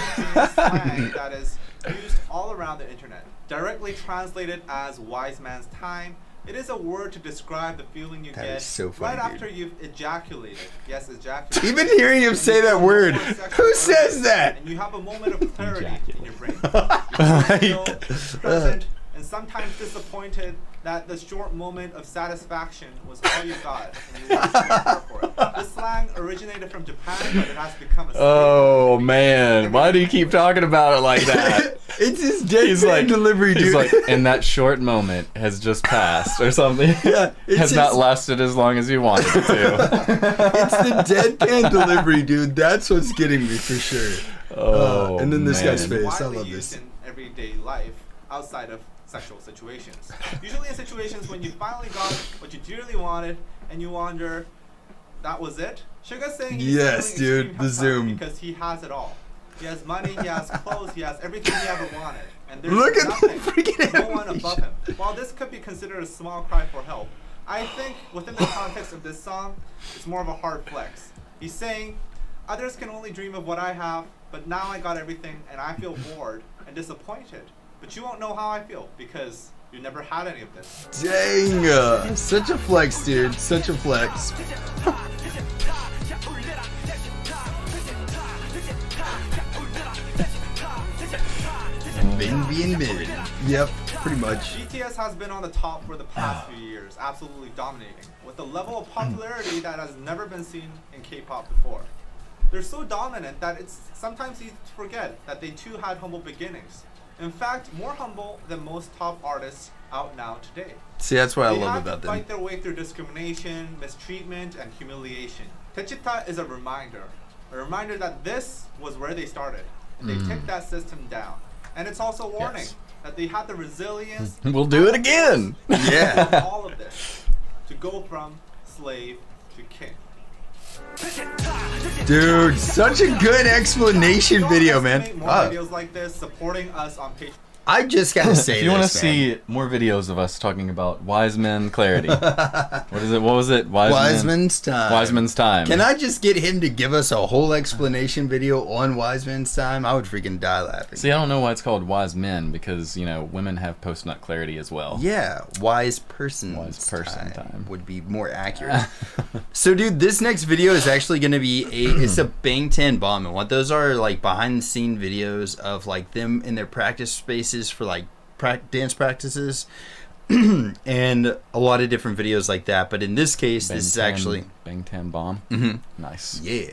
Speaker 4: slang that is used all around the internet. Directly translated as wise man's time, it is a word to describe the feeling you
Speaker 1: That
Speaker 4: get
Speaker 1: is so funny,
Speaker 4: right
Speaker 1: dude.
Speaker 4: after you've ejaculated. Yes, ejaculated.
Speaker 1: Even hearing him say that word, who says that?
Speaker 4: And you have a moment of clarity in your brain.
Speaker 2: Right.
Speaker 4: You feel present and sometimes disappointed that the short moment of satisfaction was all you got, and you worked hard for it. This slang originated from Japan, but it has become a
Speaker 2: Oh man, why do you keep talking about it like that?
Speaker 1: It's his deadpan delivery, dude.
Speaker 2: He's like, and that short moment has just passed or something.
Speaker 1: Yeah, it's
Speaker 2: has not
Speaker 1: his-
Speaker 2: lasted as long as you wanted it to.
Speaker 1: It's the deadpan delivery, dude. That's what's getting me for sure.
Speaker 2: Oh,
Speaker 1: and then this
Speaker 2: man.
Speaker 1: guy's face. I
Speaker 4: widely
Speaker 1: love
Speaker 4: used
Speaker 1: this.
Speaker 4: in everyday life outside of sexual situations. Usually in situations when you finally got what you dearly wanted and you wonder, that was it? Suga's saying he's
Speaker 1: Yes,
Speaker 4: feeling
Speaker 1: dude,
Speaker 4: extreme
Speaker 1: the
Speaker 4: happy
Speaker 1: zoom.
Speaker 4: because he has it all. He has money, he has clothes, he has everything he ever wanted. And there's
Speaker 1: Look at the
Speaker 4: nothing,
Speaker 1: freaking
Speaker 4: no one above him.
Speaker 1: animation.
Speaker 4: While this could be considered a small cry for help, I think within the context of this song, it's more of a hard flex. He's saying, others can only dream of what I have, but now I got everything and I feel bored and disappointed. But you won't know how I feel because you never had any of this.
Speaker 1: Dang, such a flex, dude. Such a flex. Been being mid. Yep, pretty much.
Speaker 4: BTS has been on the top for the past few years, absolutely dominating, with a level of popularity that has never been seen in K-pop before. They're so dominant that it's sometimes easy to forget that they too had humble beginnings. In fact, more humble than most top artists out now today.
Speaker 1: See, that's what I
Speaker 4: They
Speaker 1: love
Speaker 4: had
Speaker 1: about
Speaker 4: to
Speaker 1: them.
Speaker 4: fight their way through discrimination, mistreatment, and humiliation. Daechwita is a reminder that this was where they started, and they took that system down. And it's also a warning
Speaker 2: Yes.
Speaker 4: that they had the resilience.
Speaker 2: We'll do it again.
Speaker 1: Yeah.
Speaker 4: All of this to go from slave to king.
Speaker 1: Dude, such a good explanation
Speaker 4: Don't
Speaker 1: video, man.
Speaker 4: underestimate More
Speaker 1: Ah,
Speaker 4: videos like this supporting us on Patreon.
Speaker 1: I just gotta say
Speaker 2: If you want to
Speaker 1: this, man.
Speaker 2: see more videos of us talking about wise men clarity, what is it? What was it?
Speaker 1: Wiseman's time.
Speaker 2: Wiseman's time.
Speaker 1: Can I just get him to give us a whole explanation video on Wiseman's time? I would freaking die laughing.
Speaker 2: See, I don't know why it's called wise men because women have post-nut clarity as well.
Speaker 1: Yeah, wise person
Speaker 2: time.
Speaker 1: would be more accurate. So, dude, this next video is actually going to be it's a Bang 10 bomb, and what those are like behind the scene videos of like them in their practice spaces for like dance practices, and a lot of different videos like that. But in this case, this is actually
Speaker 2: Bang 10 bomb. Nice.
Speaker 1: yeah.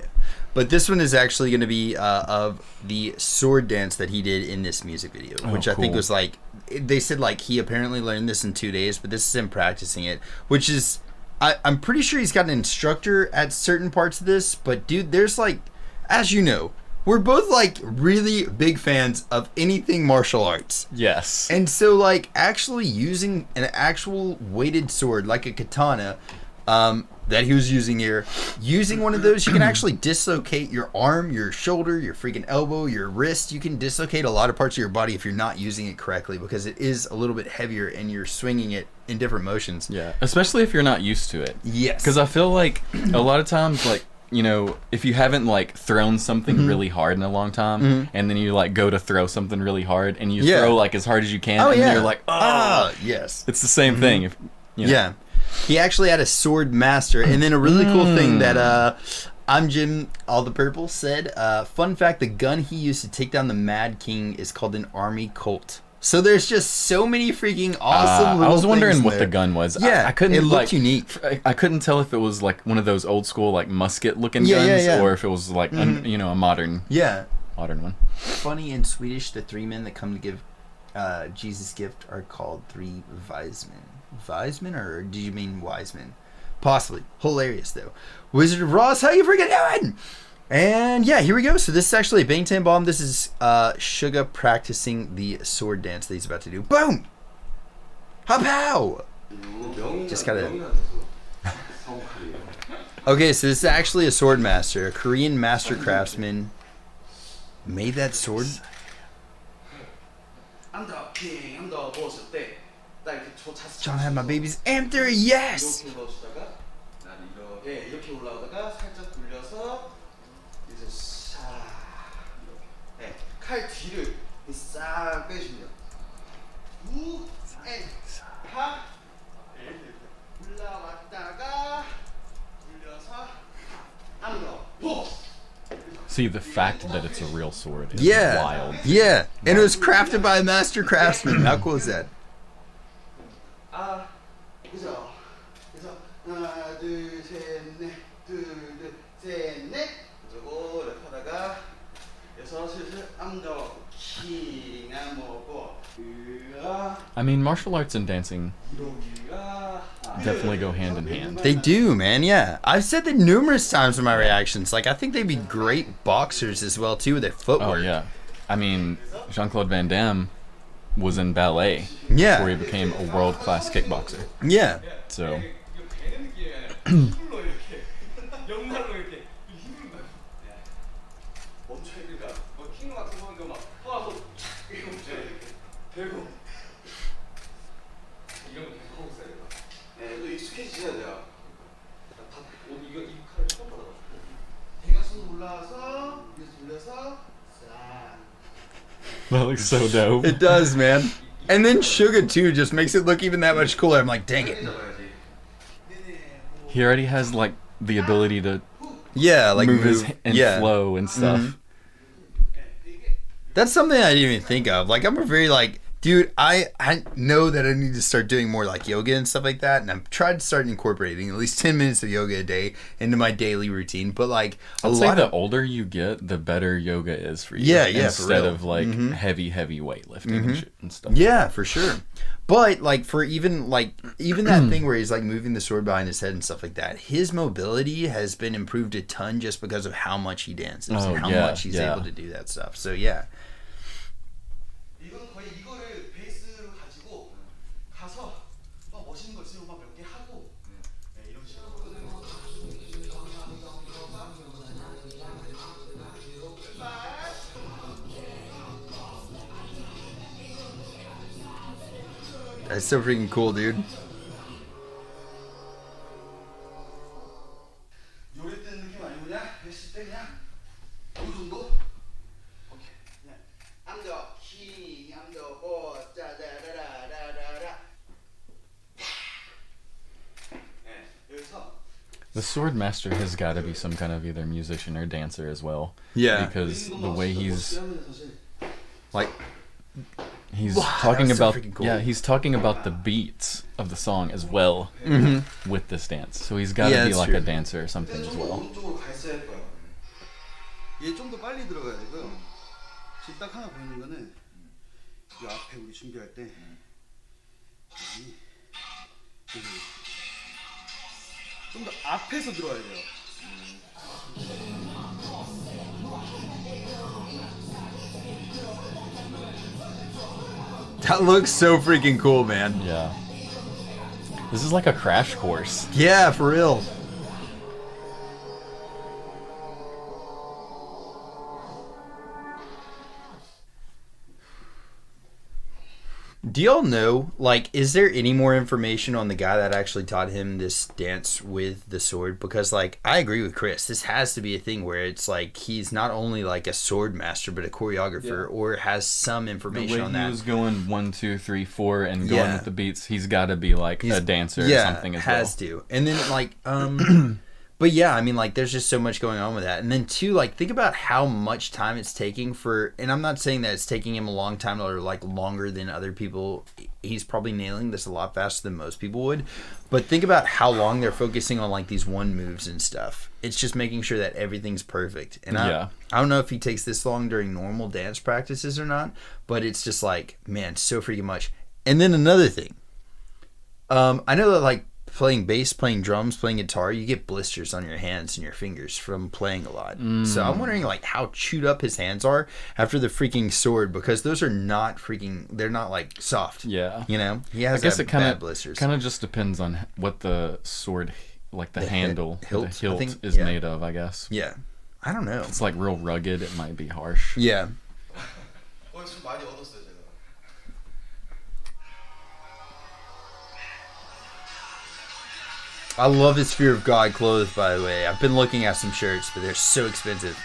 Speaker 1: But this one is actually going to be of the sword dance that he did in this music video, which I think
Speaker 2: cool.
Speaker 1: was like, they said like he apparently learned this in 2 days, but this is him practicing it, which is, I'm pretty sure he's got an instructor at certain parts of this, but dude, there's like, as you know, we're both like really big fans of anything martial arts.
Speaker 2: Yes.
Speaker 1: And so like actually using an actual weighted sword like a katana that he was using here. Using one of those, you can actually dislocate your arm, your shoulder, your freaking elbow, your wrist. You can dislocate a lot of parts of your body if you're not using it correctly, because it is a little bit heavier and you're swinging it in different motions.
Speaker 2: Yeah, especially if you're not used to it.
Speaker 1: Yes.
Speaker 2: Because I feel like a lot of times, like, you know, if you haven't like thrown something really hard in a long time, and then you like go to throw something really hard, and you throw like as hard as you can, and you're like, oh,
Speaker 1: yes.
Speaker 2: It's the same thing. If, you know.
Speaker 1: Yeah. He actually had a sword master, and then a really cool thing that I'm Jim, all the purple said. Fun fact: the gun he used to take down the Mad King is called an Army Colt. So there's just so many freaking awesome.
Speaker 2: I was wondering
Speaker 1: things
Speaker 2: what
Speaker 1: there.
Speaker 2: the gun was.
Speaker 1: Yeah,
Speaker 2: I couldn't.
Speaker 1: It looked
Speaker 2: like,
Speaker 1: unique.
Speaker 2: I couldn't tell if it was like one of those old school like musket looking guns, or if it was like you know, a modern one.
Speaker 1: Funny, in Swedish, the three men that come to give Jesus gift are called three wise men. Wise men, or do you mean wise men? Possibly. Hilarious though. Wizard of Ross, how you freaking doing? And yeah, here we go. So this is actually a Bangtan bomb. This is Suga practicing the sword dance that he's about to do. Boom! Ha-pow! Just gotta... Okay, so this is actually a sword master. A Korean master craftsman made that sword. John had my babies answer, yes!
Speaker 5: 칼 뒤를 싹 빼줍니다. 우, 파, 올라왔다가 올려서 암로.
Speaker 2: See, the fact that it's a real sword is
Speaker 1: Yeah,
Speaker 2: wild.
Speaker 1: yeah, and it was crafted by a master craftsman. How cool is that?
Speaker 5: 아, 그죠? 그래서 하나, 둘, 셋, 넷, 둘, 셋, 넷. 그리고 이렇게 하다가 여기서 슬슬 암로 킹 먹고.
Speaker 2: I mean, martial arts and dancing definitely go hand in hand.
Speaker 1: They do, man, yeah. I've said that numerous times in my reactions. Like, I think they'd be great boxers as well, too, with their footwork.
Speaker 2: Oh yeah, I mean, Jean-Claude Van Damme was in ballet
Speaker 1: Yeah.
Speaker 2: before he became a world-class kickboxer.
Speaker 1: Yeah.
Speaker 2: So
Speaker 5: 네, 또 익숙해지셔야 돼요. 이거 이 칼을 처음 받아가지고. 대각선 올라와서 위에서 돌려서 싹.
Speaker 2: that looks so dope.
Speaker 1: It does, man. And then Suga, too, just makes it look even that much cooler. I'm like, dang it.
Speaker 2: He already has like the ability to
Speaker 1: Yeah, like
Speaker 2: move his and
Speaker 1: yeah.
Speaker 2: flow and stuff.
Speaker 1: That's something I didn't even think of. Like, I'm a very, like, dude, I know that I need to start doing more, like, yoga and stuff like that. And I've tried to start incorporating at least 10 minutes of yoga a day into my daily routine. But, like,
Speaker 2: I'd say the older you get, the better yoga is for you.
Speaker 1: Yeah, yeah, for
Speaker 2: Instead
Speaker 1: real.
Speaker 2: of, like, heavy weightlifting and shit and stuff.
Speaker 1: Yeah, for sure. But, like, for even that thing where he's, like, moving the sword behind his head and stuff like that, his mobility has been improved a ton just because of how much he dances and how much he's able to do that stuff. So, yeah.
Speaker 5: 이건 거의 이거를 베이스로 가지고 가서 막 멋있는 거 있으면 막 몇 개 하고 네, 이런 식으로.
Speaker 1: That's so freaking cool, dude.
Speaker 5: 요리 뜨는 느낌 아니고 그냥 했을 때 그냥 이 정도? 오케이. 그냥 암더 킹, 암더 보, 짜다라라라라라. 네, 여기서
Speaker 2: The sword master has got to be some kind of either musician or dancer as well.
Speaker 1: Yeah.
Speaker 2: Because the way he's
Speaker 1: Like,
Speaker 2: he's
Speaker 1: wow,
Speaker 2: talking
Speaker 1: that was so
Speaker 2: about
Speaker 1: freaking cool.
Speaker 2: he's talking about the beats of the song as well with this dance. So he's got to
Speaker 1: Yeah,
Speaker 2: be
Speaker 1: that's
Speaker 2: like
Speaker 1: true.
Speaker 2: a dancer or something as well.
Speaker 5: 오른쪽으로 가 있어야 할 거예요. 얘 좀 더 빨리 들어가야 되고요. 지금 딱 하나 보이는 거는 이 앞에 우리 준비할 때 좀 더 앞에서 들어와야 돼요.
Speaker 1: that looks so freaking cool, man.
Speaker 2: Yeah. This is like a crash course.
Speaker 1: Yeah, for real. Do y'all know, like, is there any more information on the guy that actually taught him this dance with the sword? Because, like, I agree with Chris. This has to be a thing where it's like he's not only like a sword master, but a choreographer, or has some information on that.
Speaker 2: The way he was going 1, 2, 3, 4 and going with the beats, he's got to be like a dancer or something as well.
Speaker 1: Has to. And then, like, but yeah, I mean, like, there's just so much going on with that. And then, too, like, think about how much time it's taking for, and I'm not saying that it's taking him a long time or, like, longer than other people. He's probably nailing this a lot faster than most people would. But think about how long they're focusing on, like, these one moves and stuff. It's just making sure that everything's perfect. And I don't know if he takes this long during normal dance practices or not, but it's just like, man, so freaking much. And then another thing. I know that, like, playing bass, playing drums, playing guitar, you get blisters on your hands and your fingers from playing a lot. So I'm wondering, like, how chewed up his hands are after the freaking sword, because those are not freaking, they're not, like, soft.
Speaker 2: Yeah.
Speaker 1: You know? He has, I guess, bad blisters.
Speaker 2: Kind of just depends on what the sword, like the handle,
Speaker 1: hilt,
Speaker 2: the hilt is made of, I guess.
Speaker 1: Yeah. I don't know.
Speaker 2: If it's, like, real rugged, it might be harsh.
Speaker 1: Yeah. I love his Fear of God clothes, by the way. I've been looking at some shirts, but they're so expensive.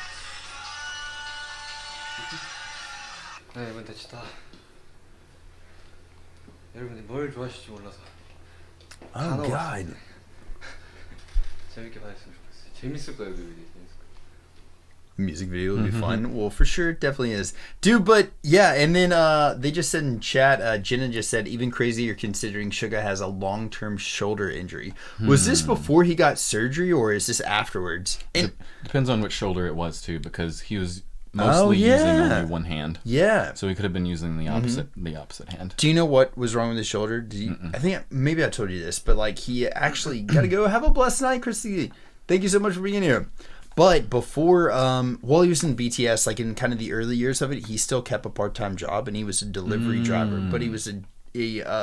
Speaker 1: Oh, God. Music video will be fun. Well, for sure, it definitely is. Dude, but yeah, and then they just said in chat, Jenna just said, even crazier considering Suga has a long-term shoulder injury. Was this before he got surgery, or is this afterwards? And
Speaker 2: depends on which shoulder it was, too, because he was mostly using only one hand.
Speaker 1: Yeah.
Speaker 2: So he could have been using the opposite hand.
Speaker 1: Do you know what was wrong with his shoulder? I think maybe I told you this, but like he actually got to go. Have a blessed night, Christy. Thank you so much for being here. But before, while he was in BTS, like in kind of the early years of it, he still kept a part-time job, and he was a delivery driver. But he was a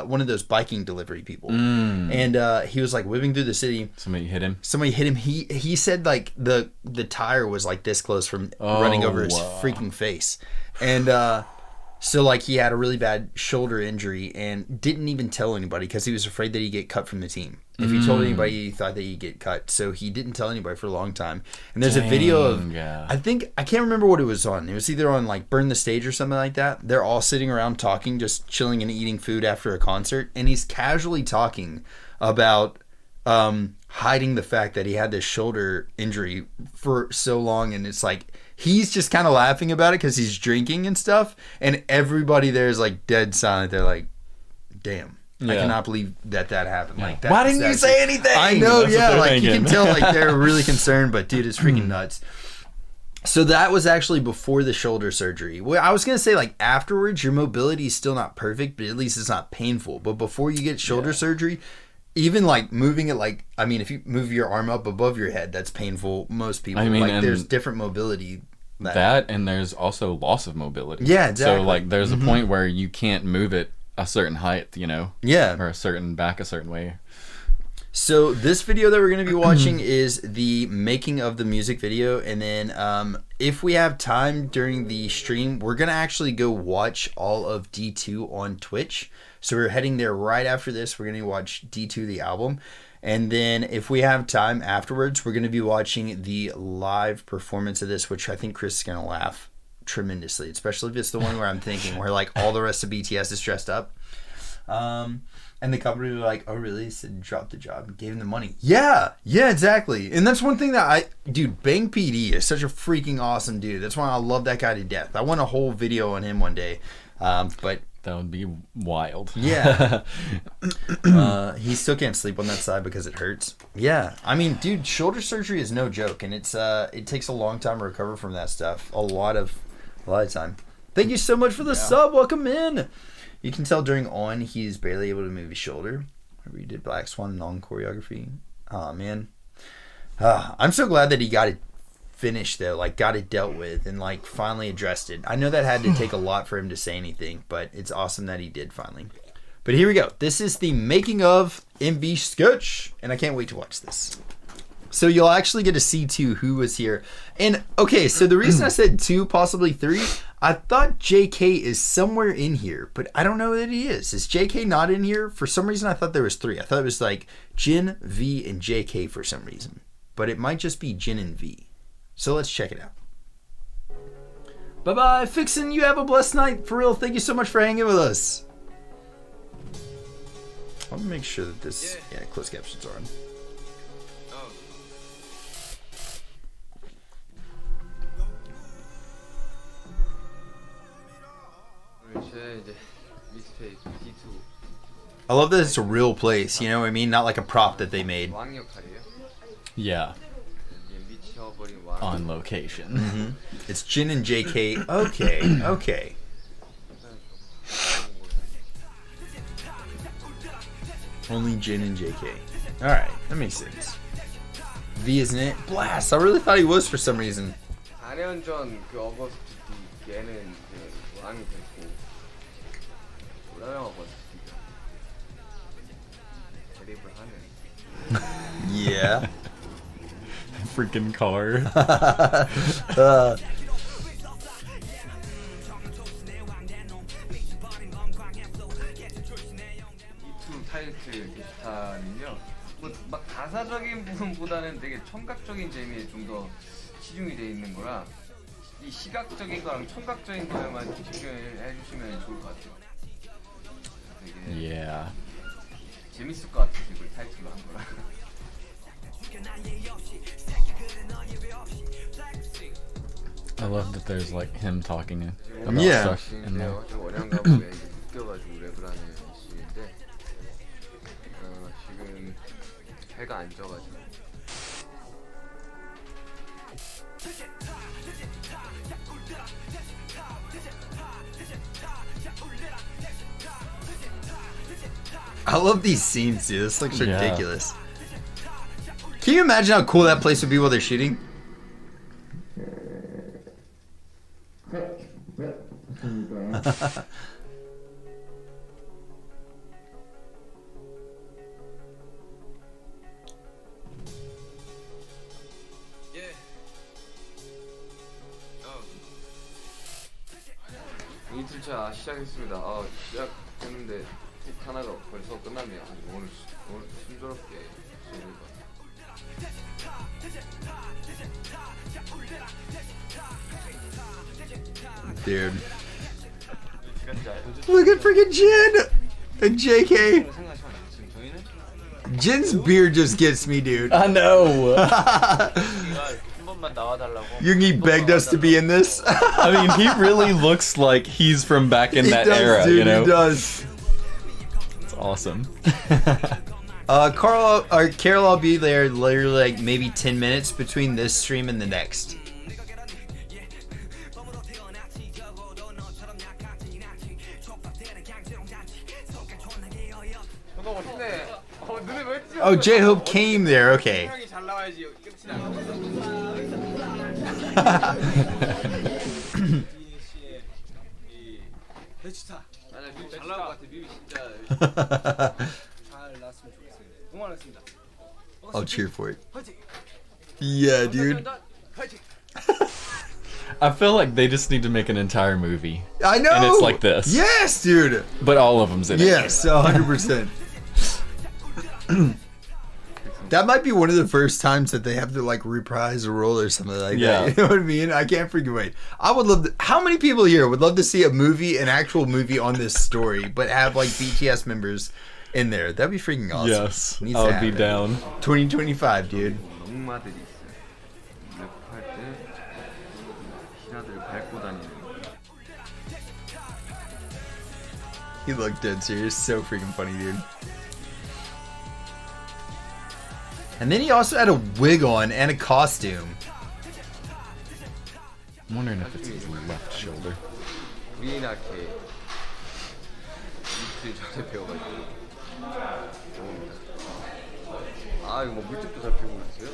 Speaker 1: one of those biking delivery people, and he was like whipping through the city.
Speaker 2: Somebody hit him.
Speaker 1: He said like the tire was like this close from running over his freaking face, and so like he had a really bad shoulder injury and didn't even tell anybody because he was afraid that he'd get cut from the team. If he told anybody, he thought that he'd get cut. So he didn't tell anybody for a long time. And there's a video of, I can't remember what it was on. It was either on like Burn the Stage or something like that. They're all sitting around talking, just chilling and eating food after a concert. And he's casually talking about hiding the fact that he had this shoulder injury for so long. And it's like, he's just kind of laughing about it because he's drinking and stuff. And everybody there is like dead silent. They're like, damn. I cannot believe that happened. Like that.
Speaker 2: Why didn't you say anything?
Speaker 1: I know, like you can tell like they're really concerned, but dude, it's freaking nuts. So that was actually before the shoulder surgery. Well, I was gonna say like afterwards, your mobility is still not perfect, but at least it's not painful. But before you get shoulder surgery, even like moving it, like I mean, if you move your arm up above your head, that's painful. Most people, like there's different mobility.
Speaker 2: That and there's also loss of mobility.
Speaker 1: Yeah, exactly.
Speaker 2: So like there's a point where you can't move it a certain height, you know?
Speaker 1: Yeah.
Speaker 2: Or a certain way.
Speaker 1: So this video that we're going to be watching is the making of the music video. And then if we have time during the stream, we're going to actually go watch all of D2 on Twitch. So we're heading there right after this. We're going to watch D2, the album. And then if we have time afterwards, we're going to be watching the live performance of this, which I think Chris is going to laugh tremendously, especially if it's the one where I'm thinking where like all the rest of BTS is dressed up, and the company were like, oh really? He said drop the job and gave him the money. Yeah, exactly. And that's one thing that Bang PD is such a freaking awesome dude. That's why I love that guy to death. I want a whole video on him one day, but
Speaker 2: that would be wild.
Speaker 1: Yeah. He still can't sleep on that side because it hurts. Yeah. I mean, dude, shoulder surgery is no joke, and it's it takes a long time to recover from that stuff. A lot of time. Thank you so much for the sub. Welcome in. You can tell during On he's barely able to move his shoulder. We did Black Swan non choreography. Oh man. I'm so glad that he got it finished though, like got it dealt with and like finally addressed it. I know that had to take a lot for him to say anything, but it's awesome that he did finally. But here we go. This is the making of MV sketch, and I can't wait to watch this. So you'll actually get to see too who was here. And okay, so the reason I said 2, possibly 3, I thought JK is somewhere in here, but I don't know that he is. Is JK not in here? For some reason I thought there was 3. I thought it was like Jin, V, and JK for some reason. But it might just be Jin and V. So let's check it out. Bye-bye, Fixin', you have a blessed night. For real, thank you so much for hanging with us. I want to make sure that this, closed captions are on. I love that it's a real place, you know what I mean? Not like a prop that they made.
Speaker 2: Yeah. On location.
Speaker 1: Mm-hmm. It's Jin and JK. Okay, okay. Only Jin and JK. Alright, that makes sense. V, isn't it? Blast! I really thought he was for some reason.
Speaker 6: 4년 전 그 어거스트 D 걔는 그 왕이 됐고 올라랑 어거스트 대립을 하는.
Speaker 1: Yeah.
Speaker 2: Freaking car.
Speaker 6: 이투 타이틀 게시판은요. 막 가사적인 부분보다는 되게 청각적인 재미에 좀 더 치중이 돼 있는 거라 이 시각적인 거랑 청각적인 거에만 집중해 주시면 좋을 것 같아요. 되게
Speaker 2: Yeah.
Speaker 6: 재밌을 것 같아서 이걸 타이틀로 한 거라.
Speaker 2: I love that there's like him talking about
Speaker 1: Yeah.
Speaker 2: stuff in there.
Speaker 6: 좀 어려운 가구에 묶여가지고 랩을 하는 시인데 지금 배가 안 쪄가지고.
Speaker 1: I love these scenes, dude. This looks
Speaker 2: Yeah.
Speaker 1: ridiculous. Can you imagine how cool that place would be while they're shooting?
Speaker 6: 이틀차 시작했습니다. 시작했는데 틱 하나가 벌써 끝났네요. 오늘 순조롭게 시작을
Speaker 1: Dude. Look at freaking Jin and JK. Jin's beard just gets me, dude.
Speaker 2: I know.
Speaker 1: Yoongi begged us to be in this.
Speaker 2: I mean, he really looks like he's from back in that
Speaker 1: does,
Speaker 2: era,
Speaker 1: dude,
Speaker 2: you know?
Speaker 1: He does.
Speaker 2: It's awesome.
Speaker 1: Carl will be there literally like maybe 10 minutes between this stream and the next. Oh, J-Hope came there, okay. I'll cheer for it. Yeah, dude.
Speaker 2: I feel like they just need to make an entire movie.
Speaker 1: I know!
Speaker 2: And it's like this.
Speaker 1: Yes, dude!
Speaker 2: But all of them's in it.
Speaker 1: Yes, 100%. That might be one of the first times that they have to like reprise a role or something like that. You know what I mean? I can't freaking wait. I would love to, how many people here would love to see a movie, an actual movie on this story, but have like BTS members in there? That'd be freaking awesome.
Speaker 2: Yes,
Speaker 1: Needs
Speaker 2: I
Speaker 1: to
Speaker 2: would be
Speaker 1: happen.
Speaker 2: down.
Speaker 1: 2025, dude.
Speaker 6: 목마들이 있어요. 랩할 때 신하들 밟고 다니는.
Speaker 1: He looked dead serious. So freaking funny, dude. And then he also had a wig on and a costume.
Speaker 2: I'm wondering if it's his left shoulder.
Speaker 6: 우리나케 이틀 전에 배워가지고 배웁니다. 이거 뭐 물집도 잘 피고 있어요?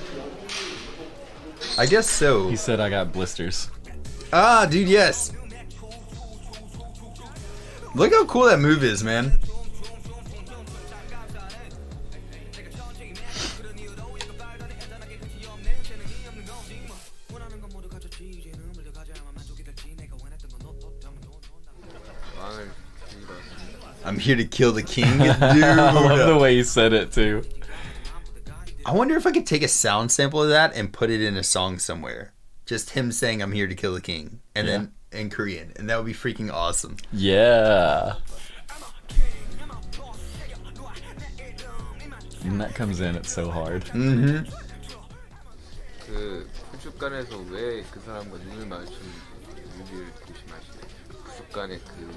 Speaker 1: I guess so.
Speaker 2: He said I got blisters.
Speaker 1: Ah, dude, yes. Look how cool that move is, man. I'm here to kill the king, dude.
Speaker 2: I love the way he said it too.
Speaker 1: I wonder if I could take a sound sample of that and put it in a song somewhere. Just him saying, I'm here to kill the king. And then in Korean. And that would be freaking awesome.
Speaker 2: Yeah. When that comes in, it's so hard.
Speaker 1: Mm-hmm.
Speaker 6: 그 구축간에서 왜 그 사람과 눈을 마주쳤는지 뮤비를 보시면 아시죠? 구축간의 그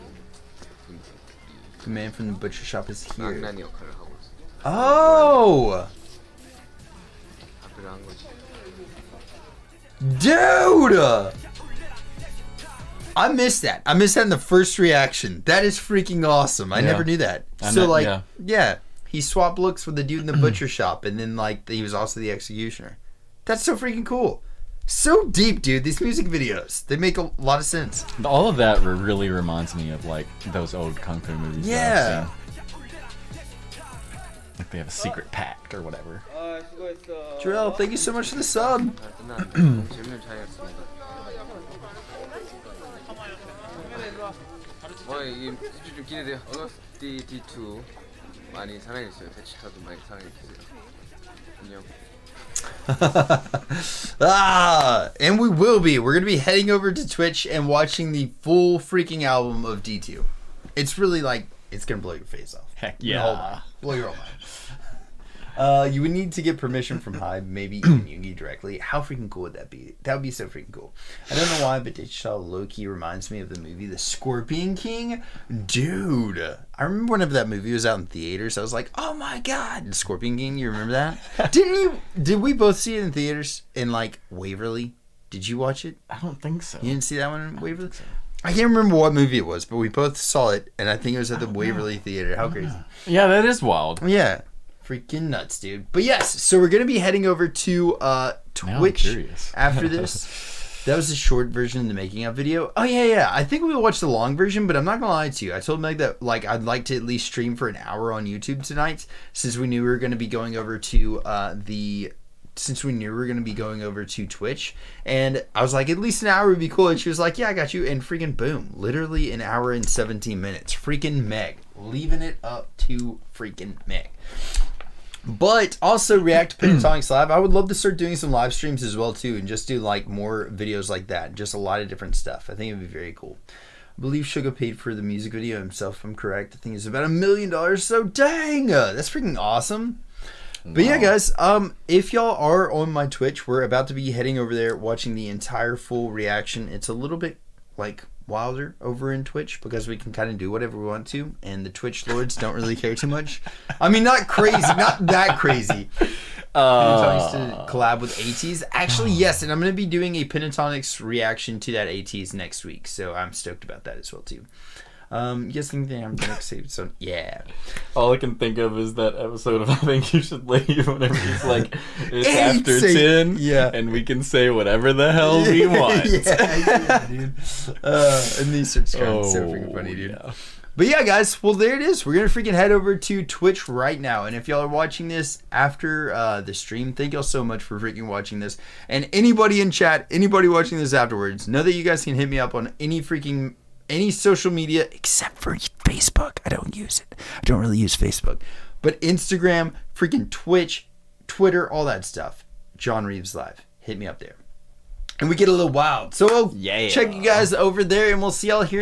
Speaker 1: The man from the butcher shop is here.
Speaker 6: 악난이 역할을 하고 있어요.
Speaker 1: Oh!
Speaker 6: 앞을 한 거지.
Speaker 1: Dude! I missed that. I missed that in the first reaction. That is freaking awesome. I never knew that. Yeah, he swapped looks with the dude in the butcher shop, and then like he was also the executioner. That's so freaking cool. So deep, dude. These music videos, they make a lot of sense.
Speaker 2: All of that really reminds me of like those old kung fu movies.
Speaker 1: Yeah.
Speaker 2: That I've seen. Like they have a secret pact or whatever.
Speaker 1: Jarrell, thank you so much for the sub.
Speaker 6: 너무 재밌는 차이였습니다. 이게 수준 좀 기대돼요. 어거스트 D2 많이 사랑해주세요. 대치타도 많이 사랑해주세요. 안녕.
Speaker 1: And we will be. We're going to be heading over to Twitch and watching the full freaking album of D2. It's really like, it's going to blow your face off.
Speaker 2: Heck
Speaker 1: Your
Speaker 2: yeah.
Speaker 1: whole mind. Blow your whole mind. You would need to get permission from Hybe, maybe even Yoongi directly. How freaking cool would that be? That would be so freaking cool. I don't know why, but Daechwita low-key reminds me of the movie The Scorpion King. Dude, I remember whenever that movie was out in theaters, I was like, oh my god, The Scorpion King, you remember that? Did we both see it in theaters in like Waverly? Did you watch it?
Speaker 2: I don't think so.
Speaker 1: You didn't see that one in Waverly? I can't remember what movie it was, but we both saw it, and I think it was at the Waverly Theater. How crazy.
Speaker 2: Yeah, that is wild.
Speaker 1: Yeah. Freaking nuts, dude. But yes, so we're going to be heading over to Twitch after this. That was the short version of the making of video. Oh, yeah. I think we watched the long version, but I'm not going to lie to you. I told Meg that like I'd like to at least stream for an hour on YouTube tonight since we knew we were going to be going over to Twitch. And I was like, at least an hour would be cool. And she was like, yeah, I got you. And freaking boom. Literally an hour and 17 minutes. Freaking Meg. Leaving it up to freaking Meg. But also React to Pentatonics Live. I would love to start doing some live streams as well too, and just do like more videos like that. Just a lot of different stuff. I think it'd be very cool. I believe Suga paid for the music video himself, if I'm correct. I think it's about $1 million. So dang, that's freaking awesome. Wow. But yeah, guys, if y'all are on my Twitch, we're about to be heading over there, watching the entire full reaction. It's a little bit like wilder over in Twitch because we can kind of do whatever we want to, and the Twitch lords don't really care too much. I mean, not crazy, not that crazy. Pentatonics to collab with ATs. Actually, yes, and I'm going to be doing a Pentatonics reaction to that ATs next week, so I'm stoked about that as well too. Yes, think I'm gonna say so. Yeah.
Speaker 2: All I can think of is that episode of I Think You Should Leave whenever he's like, it's after
Speaker 1: say,
Speaker 2: 10, and we can say whatever the hell we want.
Speaker 1: Yeah, dude. And these are so freaking funny, dude. Yeah. But yeah, guys, well, there it is. We're gonna freaking head over to Twitch right now, and if y'all are watching this after the stream, thank y'all so much for freaking watching this. And anybody in chat, anybody watching this afterwards, know that you guys can hit me up on any social media except for Facebook. I don't use it. I don't really use Facebook. But Instagram, freaking Twitch, Twitter, all that stuff. John Reeves Live. Hit me up there. And we get a little wild. So check you guys over there, and we'll see y'all here